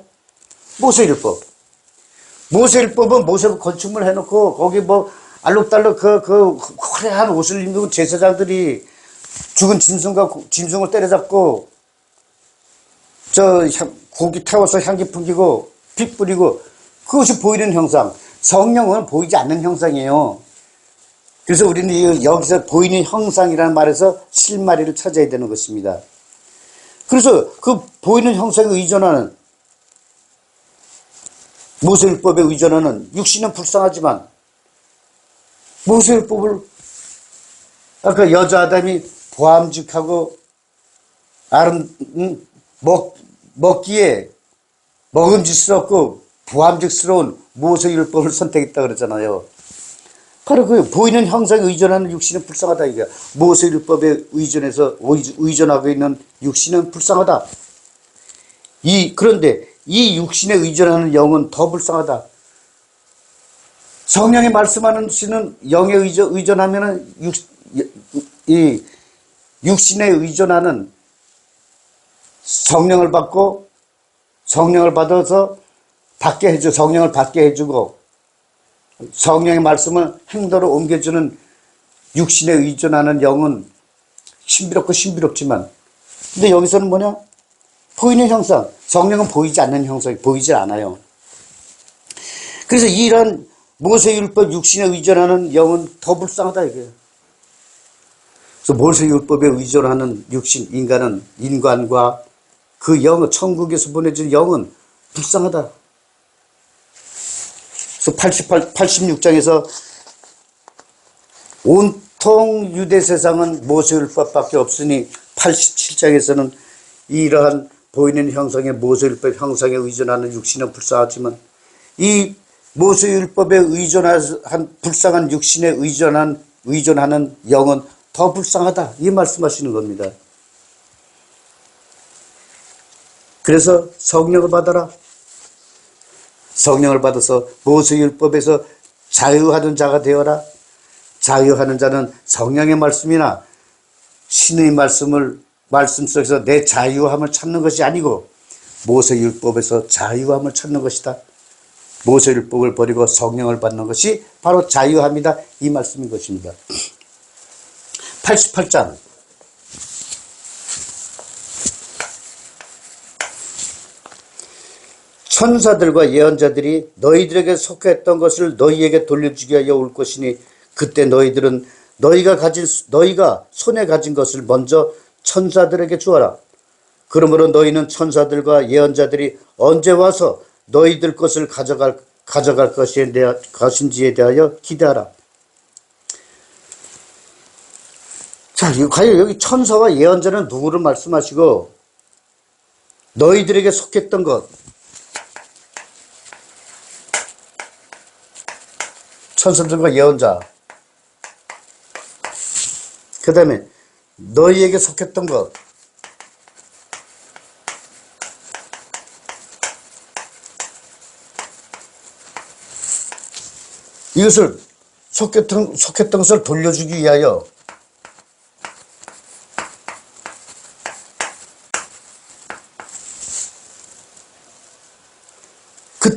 Speaker 1: 모세율법. 모세율법은 모세 건축물 해놓고 거기 알록달록 그 화려한 옷을 입는 제사장들이 죽은 짐승을 때려잡고 고기 태워서 향기 풍기고 피 뿌리고 그것이 보이는 형상. 성령은 보이지 않는 형상이에요. 그래서 우리는 여기서 보이는 형상이라는 말에서 실마리를 찾아야 되는 것입니다. 그래서 그 보이는 형상에 의존하는 모세율법에 의존하는 육신은 불쌍하지만 모세율법을 아까 여자 아담이 보암직하고 먹기에 먹음직스럽고 보암직스러운 모세율법을 선택했다 그러잖아요. 바로 그 보이는 형상에 의존하는 육신은 불쌍하다 이게 모세율법에 의존하고 있는 육신은 불쌍하다. 그런데 이 육신에 의존하는 영은 더 불쌍하다. 성령이 말씀하는 시는 영에 의존하면은 이 육신에 의존하는 성령을 받고 성령을 받아서 성령을 받게 해주고 성령의 말씀을 행동으로 옮겨주는 육신에 의존하는 영은 신비롭고 신비롭지만 근데 여기서는 뭐냐? 보이는 형상, 성령은 보이지 않는 형상이 보이질 않아요. 그래서 이런 모세율법 육신에 의존하는 영은 더 불쌍하다 이거예요. 그래서 모세율법에 의존하는 육신, 인간과 그 영은 천국에서 보내준 영은 불쌍하다. 그래서 86장에서 온통 유대 세상은 모세율법밖에 없으니 87장에서는 이러한 보이는 형상의 모세율법 형상에 의존하는 육신은 불쌍하지만 이 모세율법에 의존한 불쌍한 육신에 의존하는 영은 더 불쌍하다 이 말씀하시는 겁니다. 그래서 성령을 받아라. 성령을 받아서 모세율법에서 자유하는 자가 되어라. 자유하는 자는 성령의 말씀이나 신의 말씀 속에서 내 자유함을 찾는 것이 아니고 모세율법에서 자유함을 찾는 것이다. 모세율법을 버리고 성령을 받는 것이 바로 자유함이다. 이 말씀인 것입니다. 88장 천사들과 예언자들이 너희들에게 속했던 것을 너희에게 돌려주게 하여 올 것이니 그때 너희들은 너희가 손에 가진 것을 먼저 천사들에게 주어라. 그러므로 너희는 천사들과 예언자들이 언제 와서 너희들 것을 가져갈 것인지에 대하여 기대하라. 자, 과연 여기 천사와 예언자는 누구를 말씀하시고 너희들에게 속했던 것 천사들과 예언자 그 다음에 너희에게 속했던 것 이것을 속했던 것을 돌려주기 위하여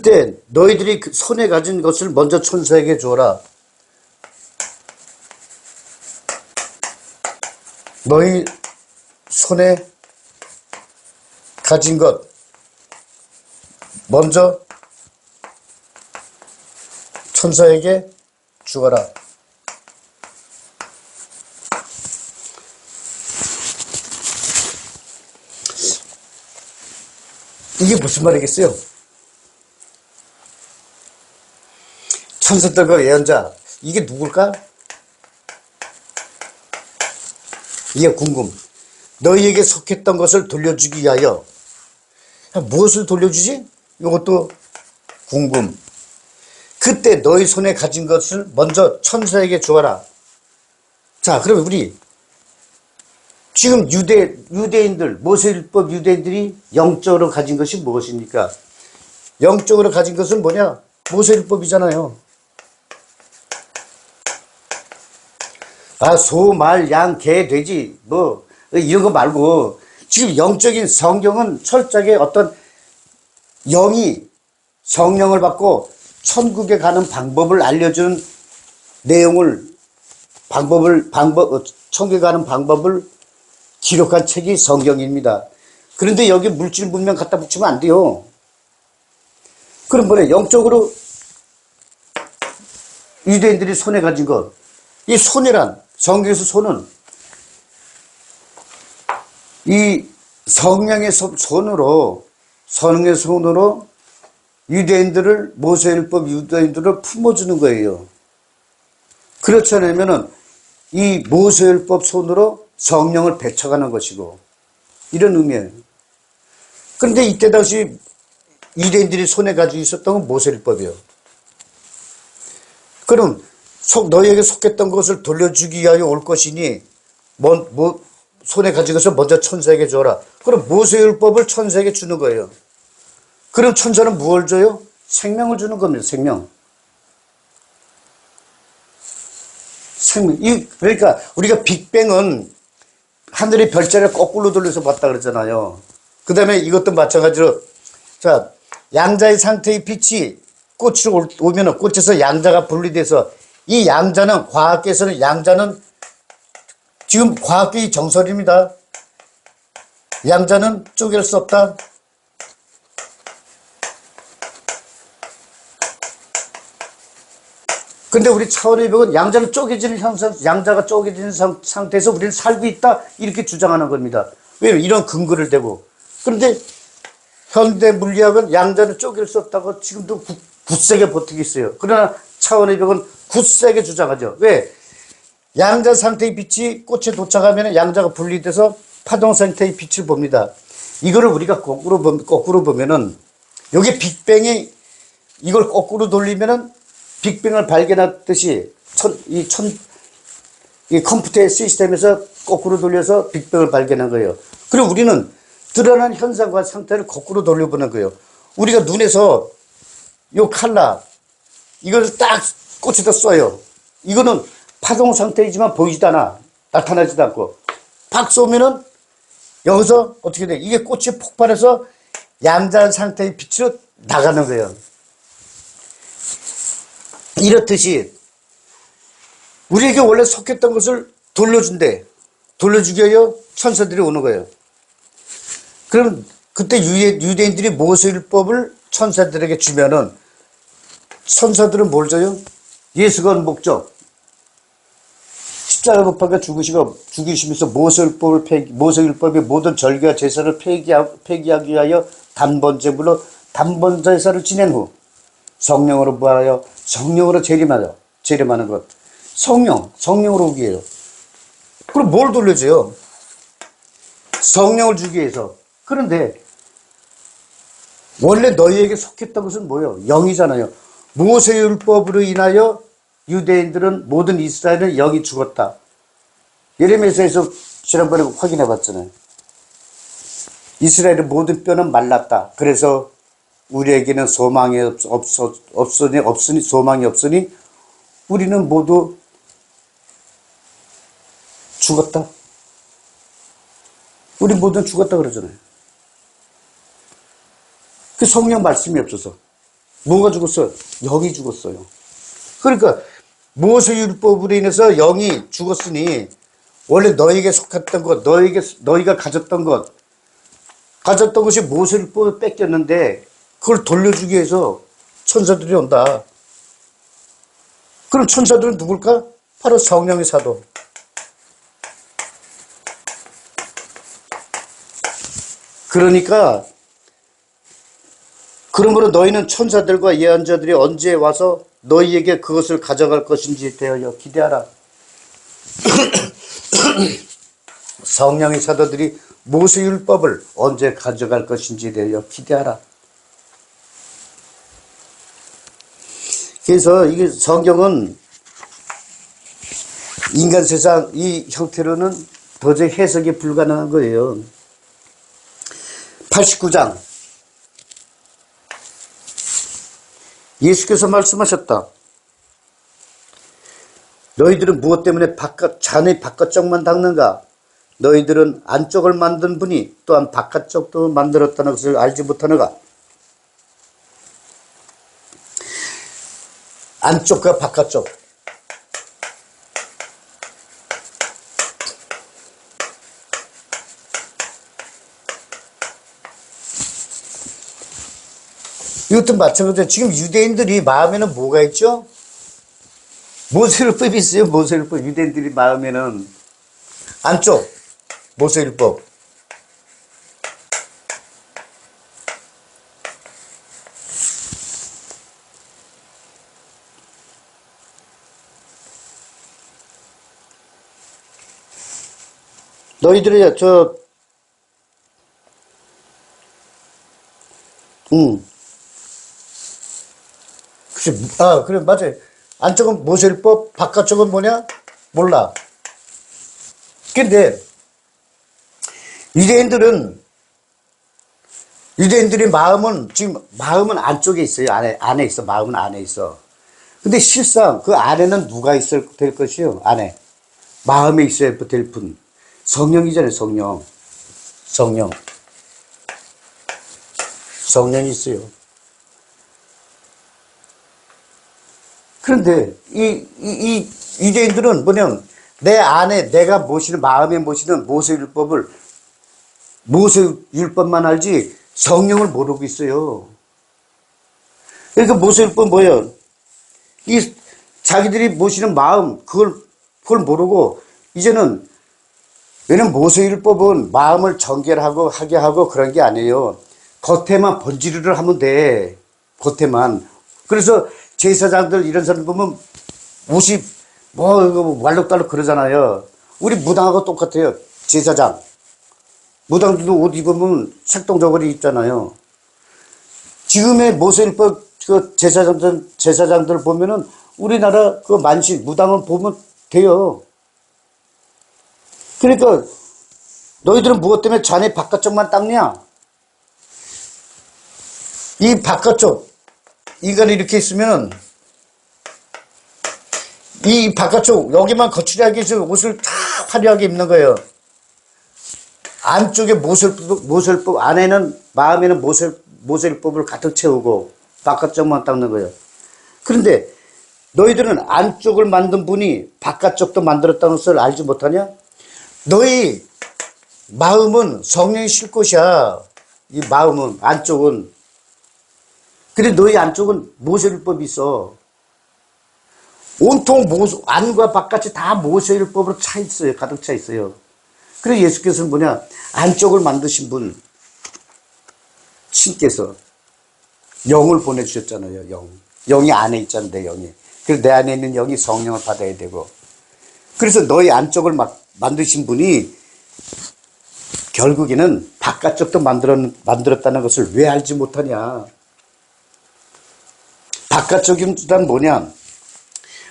Speaker 1: 그때 너희들이 손에 가진 것을 먼저 천사에게 주어라. 너희 손에 가진 것 먼저 천사에게 주어라. 이게 무슨 말이겠어요? 천사들과 예언자 이게 누굴까? 이게 궁금. 너희에게 속했던 것을 돌려주기 위하여 무엇을 돌려주지? 이것도 궁금. 그때 너희 손에 가진 것을 먼저 천사에게 주어라. 자, 그럼 우리 지금 유대인들 모세율법 유대인들이 영적으로 가진 것이 무엇입니까? 영적으로 가진 것은 뭐냐? 모세율법이잖아요. 소, 말, 양, 개, 돼지 뭐 이런 거 말고 지금 영적인 성경은 철저하게 어떤 영이 성령을 받고 천국에 가는 방법을 알려주는 내용을 천국에 가는 방법을 기록한 책이 성경입니다. 그런데 여기 물질 문명 갖다 붙이면 안 돼요. 그럼 뭐래? 영적으로 유대인들이 손에 가진 것. 이 손이란 성경에서 손은 이 성령의 손으로 모세율법 유대인들을 품어주는 거예요. 그렇지 않으면은 이 모세율법 손으로 성령을 배척하는 것이고 이런 의미예요. 그런데 이때 당시 유대인들이 손에 가지고 있었던 건 모세율법이에요. 그럼 너희에게 속했던 것을 돌려주기 위하여 올 것이니 손에 가지고서 먼저 천사에게 줘라. 그럼 모세율법을 천사에게 주는 거예요. 그럼 천사는 무엇을 줘요? 생명을 주는 겁니다. 생명. 그러니까 우리가 빅뱅은 하늘의 별자리를 거꾸로 돌려서 봤다 그랬잖아요. 그 다음에 이것도 마찬가지로, 자, 양자의 상태의 빛이 꽃으로 오면은 꽃에서 양자가 분리돼서 이 양자는 과학계에서는 양자는 지금 과학계의 정설입니다. 양자는 쪼갤 수 없다. 근데 우리 차원의 벽은 양자는 쪼개지는 현상, 양자가 쪼개지는 상태에서 우리는 살고 있다. 이렇게 주장하는 겁니다. 왜냐면 이런 근거를 대고. 그런데 현대 물리학은 양자는 쪼갤 수 없다고 지금도 굳세게 버티고 있어요. 그러나 차원의 벽은 굳세게 주장하죠. 왜? 양자 상태의 빛이 꽃에 도착하면 양자가 분리돼서 파동 상태의 빛을 봅니다. 이거를 우리가 거꾸로 보면은, 여기 빅뱅이 이걸 거꾸로 돌리면은 빅뱅을 발견했듯이 이 컴퓨터의 시스템에서 거꾸로 돌려서 빅뱅을 발견한 거예요. 그리고 우리는 드러난 현상과 상태를 거꾸로 돌려보는 거예요. 우리가 눈에서 요 칼라, 이걸 딱 꽃에다 쏴요. 이거는 파동 상태이지만 보이지도 않아. 나타나지도 않고. 팍 쏘면은 여기서 어떻게 돼? 이게 꽃이 폭발해서 양자한 상태의 빛으로 나가는 거예요. 이렇듯이 우리에게 원래 속했던 것을 돌려준대. 돌려주기 위하여 천사들이 오는 거예요. 그럼 그때 유대인들이 모세율법을 천사들에게 주면은 천사들은 뭘 줘요? 예수가 온 목적. 십자가 못 박아 죽이시면서 모세율법의 모든 절기와 제사를 폐기하기 위하여 단번 제물로 단번 제사를 지낸 후 성령으로 부하여 성령으로 재림하는 것. 성령으로 오기 위해요. 그럼 뭘 돌려줘요? 성령을 주기 위해서. 그런데 원래 너희에게 속했던 것은 뭐예요? 영이잖아요. 모세율법으로 인하여 유대인들은 모든 이스라엘은 영이 죽었다. 예레미야서에서 지난번에 확인해 봤잖아요. 이스라엘의 모든 뼈는 말랐다. 그래서 우리에게는 소망이 없으니 우리는 모두 죽었다. 우리 모두는 죽었다 그러잖아요. 그 성령 말씀이 없어서. 뭐가 죽었어요? 영이 죽었어요. 그러니까 모세율법으로 인해서 영이 죽었으니 원래 너에게 속했던 것, 너희가 가졌던 것이 모세율법을 뺏겼는데 그걸 돌려주기 위해서 천사들이 온다. 그럼 천사들은 누굴까? 바로 성령의 사도. 그러니까 그러므로 너희는 천사들과 예언자들이 언제 와서 너희에게 그것을 가져갈 것인지 되어 기대하라. 성령의 사도들이 모세율법을 언제 가져갈 것인지 되어 기대하라. 그래서 이게 성경은 인간 세상 이 형태로는 도저히 해석이 불가능한 거예요. 89장. 예수께서 말씀하셨다. 너희들은 무엇 때문에 잔의 바깥쪽만 닦는가? 너희들은 안쪽을 만든 분이 또한 바깥쪽도 만들었다는 것을 알지 못하는가? 안쪽과 바깥쪽. 이것도 마찬가지로 지금 유대인들이 마음에는 뭐가 있죠? 모세율법이 있어요. 모세율법. 유대인들이 마음에는 안쪽 모세율법. 너희들이 그래, 맞아요. 안쪽은 모세율법, 바깥쪽은 뭐냐? 몰라. 근데 유대인들의 마음은 지금 마음은 안쪽에 있어요. 안에 있어. 마음은 안에 있어. 근데 실상 그 안에는 누가 있어야 될 것이요? 안에 마음에 있어야 될 분. 성령이잖아요. 성령이 있어요. 그런데 이 유대인들은 뭐냐면 내 안에 내가 모시는 마음에 모시는 모세율법만 알지 성령을 모르고 있어요. 그러니까 모세율법 뭐예요? 이 자기들이 모시는 마음 그걸 모르고 이제는 왜냐면 모세율법은 마음을 정결하게 하고 그런 게 아니에요. 겉에만 번지르르 하면 돼. 겉에만. 그래서 제사장들 이런 사람 보면 옷이 이거 왈록달록 그러잖아요. 우리 무당하고 똑같아요. 제사장. 무당들도 옷 입으면 색동저고리 입잖아요. 지금의 모세율법 그 제사장들 보면은 우리나라 그 만식 무당을 보면 돼요. 그러니까 너희들은 무엇 때문에 자네 바깥쪽만 닦냐? 이 바깥쪽 인간이 이렇게 있으면은 이 바깥쪽 여기만 거칠하게 해서 옷을 다 화려하게 입는 거예요. 안쪽에 모세율법 안에는 마음에는 모세율법을 가득 채우고 바깥쪽만 닦는 거예요. 그런데 너희들은 안쪽을 만든 분이 바깥쪽도 만들었다는 것을 알지 못하냐? 너희 마음은 성령이 쉴 곳이야. 이 마음은 안쪽은. 근데 너희 안쪽은 모세율법이 있어. 온통 안과 바깥이 다 모세율법으로 차 있어요. 가득 차 있어요. 그래서 예수께서는 뭐냐? 안쪽을 만드신 분, 신께서 영을 보내주셨잖아요. 영이 안에 있잖아요. 내 영이. 그래서 내 안에 있는 영이 성령을 받아야 되고. 그래서 너희 안쪽을 만드신 분이 결국에는 바깥쪽도 만들었다는 것을 왜 알지 못하냐? 바깥쪽이란 뭐냐?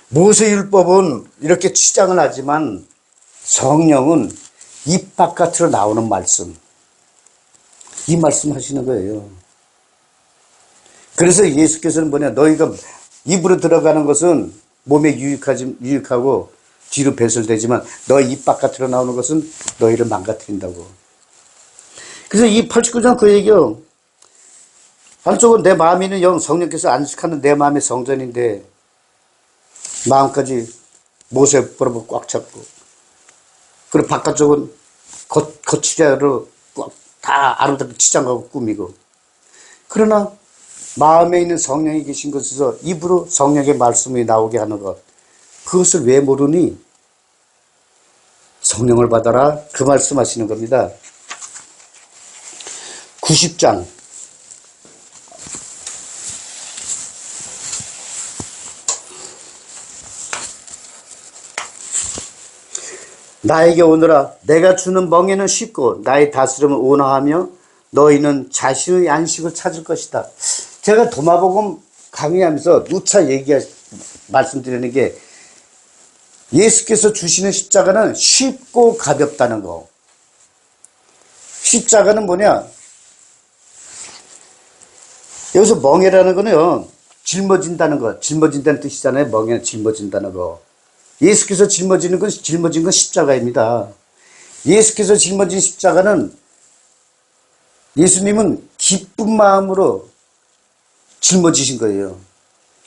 Speaker 1: 모세율법은 이렇게 치장을 하지만 성령은 입 바깥으로 나오는 말씀. 이 말씀 하시는 거예요. 그래서 예수께서는 뭐냐? 너희가 입으로 들어가는 것은 몸에 유익하고 뒤로 배설되지만 너희 입 바깥으로 나오는 것은 너희를 망가뜨린다고. 그래서 이 89장 그 얘기요. 한쪽은 내 마음에 있는 영 성령께서 안식하는 내 마음의 성전인데 마음까지 모세율법으로 꽉 찼고 그리고 바깥쪽은 거치자로 다 아름답게 치장하고 꾸미고 그러나 마음에 있는 성령이 계신 곳에서 입으로 성령의 말씀이 나오게 하는 것 그것을 왜 모르니? 성령을 받아라 그 말씀하시는 겁니다. 90장 나에게 오너라 내가 주는 멍에는 쉽고 나의 다스림은 온화하며 너희는 자신의 안식을 찾을 것이다. 제가 도마복음 강의하면서 누차 말씀드리는 게 예수께서 주시는 십자가는 쉽고 가볍다는 거. 십자가는 뭐냐? 여기서 멍에라는 거는요. 짊어진다는 거. 짊어진다는 뜻이잖아요. 멍에는 짊어진다는 거. 예수께서 짊어진 건 십자가입니다. 예수께서 짊어진 십자가는 예수님은 기쁜 마음으로 짊어지신 거예요.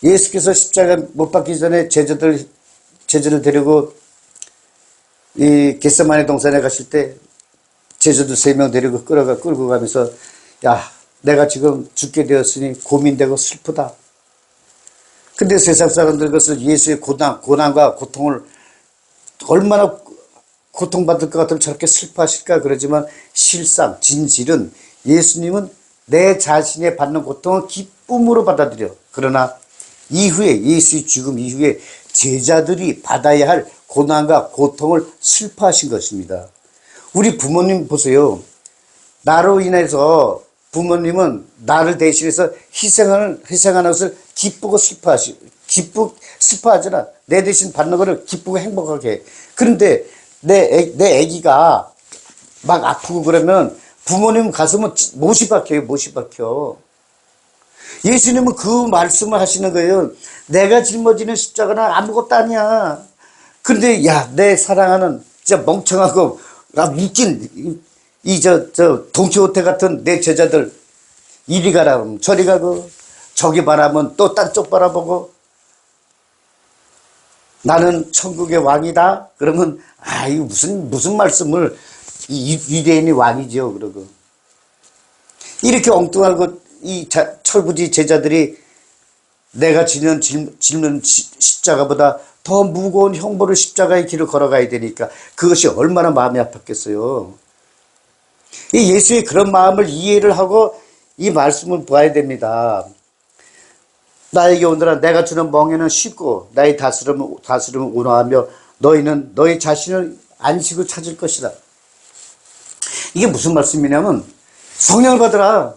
Speaker 1: 예수께서 십자가 못 박기 전에 제자를 데리고 이 겟세마네 동산에 가실 때 제자들 3명 데리고 끌고 가면서 야 내가 지금 죽게 되었으니 고민되고 슬프다. 근데 세상 사람들 그것을 예수의 고난과 고통을 얼마나 고통받을 것 같으면 저렇게 슬퍼하실까 그러지만 실상 진실은 예수님은 내 자신의 받는 고통을 기쁨으로 받아들여. 그러나 이후에 예수의 죽음 이후에 제자들이 받아야 할 고난과 고통을 슬퍼하신 것입니다. 우리 부모님 보세요. 나로 인해서 부모님은 나를 대신해서 희생하는 것을 기쁘고 슬퍼하잖아. 내 대신 받는 거를 기쁘고 행복하게 해. 그런데 내 애기가 막 아프고 그러면 부모님 가슴은 못이 박혀요, 못이 박혀. 예수님은 그 말씀을 하시는 거예요. 내가 짊어지는 십자가는 아무것도 아니야. 그런데 야, 내 사랑하는 진짜 멍청하고 웃긴 돈키호테 같은 내 제자들 이리 가라 하면 저리 가고 저기 바라면 또 딴 쪽 바라보고 나는 천국의 왕이다. 그러면 이거 무슨 말씀을 이 유대인이 왕이죠. 그러고 이렇게 엉뚱하고 이 철부지 제자들이 내가 지는 십자가보다 더 무거운 형벌을 십자가의 길을 걸어가야 되니까 그것이 얼마나 마음이 아팠겠어요. 이 예수의 그런 마음을 이해를 하고 이 말씀을 봐야 됩니다. 나에게 오너라 내가 주는 멍에는 쉽고 나의 다스림은 온화하며 너희는 너희 자신을 안식을 찾을 것이다. 이게 무슨 말씀이냐면 성령을 받으라.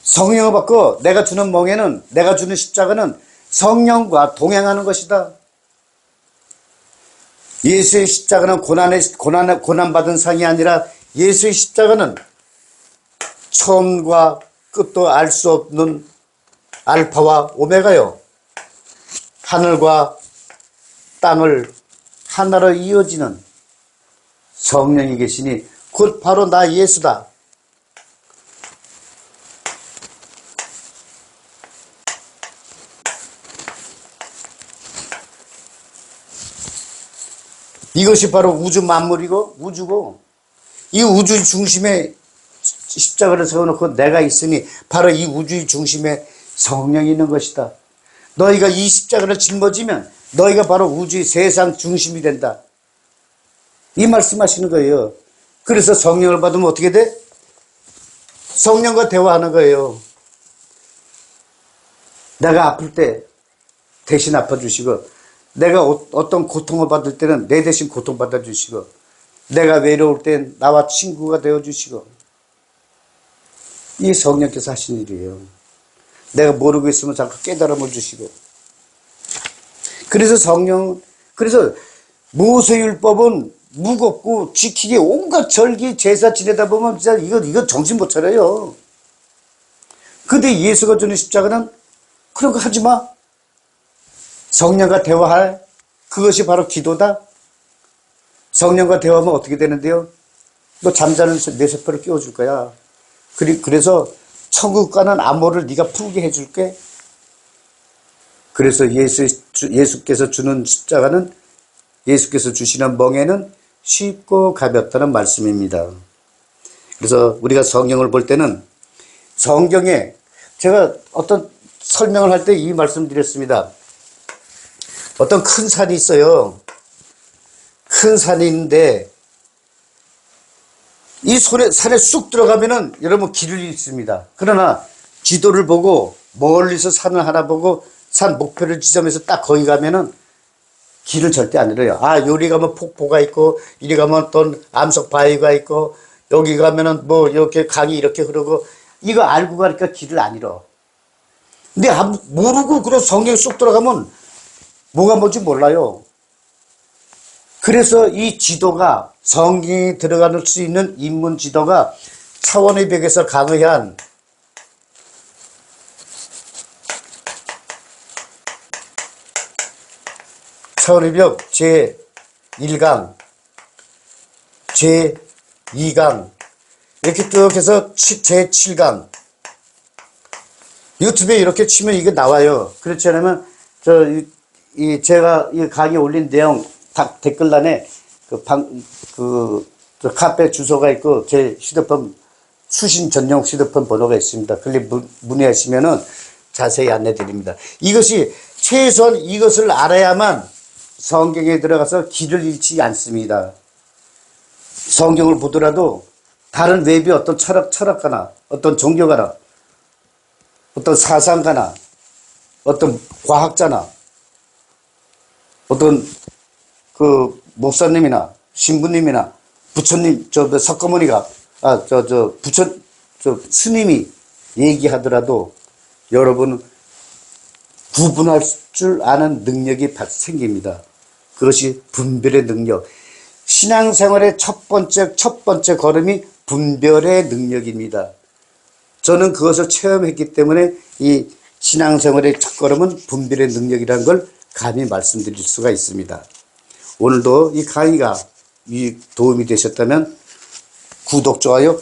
Speaker 1: 성령을 받고 내가 주는 멍에는 내가 주는 십자가는 성령과 동행하는 것이다. 예수의 십자가는 고난받은 상이 아니라 예수의 십자가는 처음과 끝도 알 수 없는 알파와 오메가요. 하늘과 땅을 하나로 이어지는 성령이 계시니 곧 바로 나 예수다. 이것이 바로 우주 만물이고 우주고 이 우주 중심에 십자가를 세워놓고 내가 있으니 바로 이 우주의 중심에 성령이 있는 것이다. 너희가 이 십자가를 짊어지면 너희가 바로 우주의 세상 중심이 된다. 이 말씀하시는 거예요. 그래서 성령을 받으면 어떻게 돼? 성령과 대화하는 거예요. 내가 아플 때 대신 아파주시고 내가 어떤 고통을 받을 때는 내 대신 고통받아 주시고 내가 외로울 땐 나와 친구가 되어주시고 이 성령께서 하신 일이에요. 내가 모르고 있으면 잠깐 깨달음을 주시고 그래서 모세율법은 무겁고 지키기 온갖 절기 제사 지내다 보면 진짜 이거 정신 못 차려요. 근데 예수가 주는 십자가는 그런 거 하지 마. 성령과 대화할 그것이 바로 기도다. 성령과 대화하면 어떻게 되는데요? 너 잠자는 내 세포를 끼워줄 거야. 그래서 천국 가는 암호를 네가 풀게 해줄게. 그래서 예수께서 주는 십자가는 예수께서 주시는 멍에는 쉽고 가볍다는 말씀입니다. 그래서 우리가 성경을 볼 때는 성경에 제가 어떤 설명을 할 때 이 말씀 드렸습니다. 어떤 큰 산이 있어요. 큰 산이 있는데 이 산에 쑥 들어가면은 여러분 길을 잃습니다. 그러나 지도를 보고 멀리서 산을 하나 보고 산 목표를 지점해서 딱 거기 가면은 길을 절대 안 잃어요. 요리 가면 폭포가 있고 이리 가면 또 암석 바위가 있고 여기 가면은 뭐 이렇게 강이 이렇게 흐르고 이거 알고 가니까 길을 안 잃어. 근데 모르고 그런 성경에 쑥 들어가면 뭐가 뭔지 몰라요. 그래서 이 지도가 성경에 들어갈 수 있는 인문 지도가 차원의 벽에서 강의한 차원의 벽 제1강, 제2강 이렇게 쭉 해서 제7강 유튜브에 이렇게 치면 이게 나와요. 그렇지 않으면 제가 이 강의 올린 내용 댓글란에 저 카페 주소가 있고 제 휴대폰 수신 전용 휴대폰 번호가 있습니다. 그리 문의하시면은 자세히 안내 드립니다. 이것이 최소한 이것을 알아야만 성경에 들어가서 길을 잃지 않습니다. 성경을 보더라도 다른 외비 어떤 철학가나 어떤 종교가나 어떤 사상가나 어떤 과학자나 어떤 그 목사님이나 신부님이나 부처님, 석가모니가, 스님이 얘기하더라도 여러분 구분할 줄 아는 능력이 생깁니다. 그것이 분별의 능력. 신앙생활의 첫 번째 걸음이 분별의 능력입니다. 저는 그것을 체험했기 때문에 이 신앙생활의 첫 걸음은 분별의 능력이라는 걸 감히 말씀드릴 수가 있습니다. 오늘도 이 강의가 도움이 되셨다면 구독, 좋아요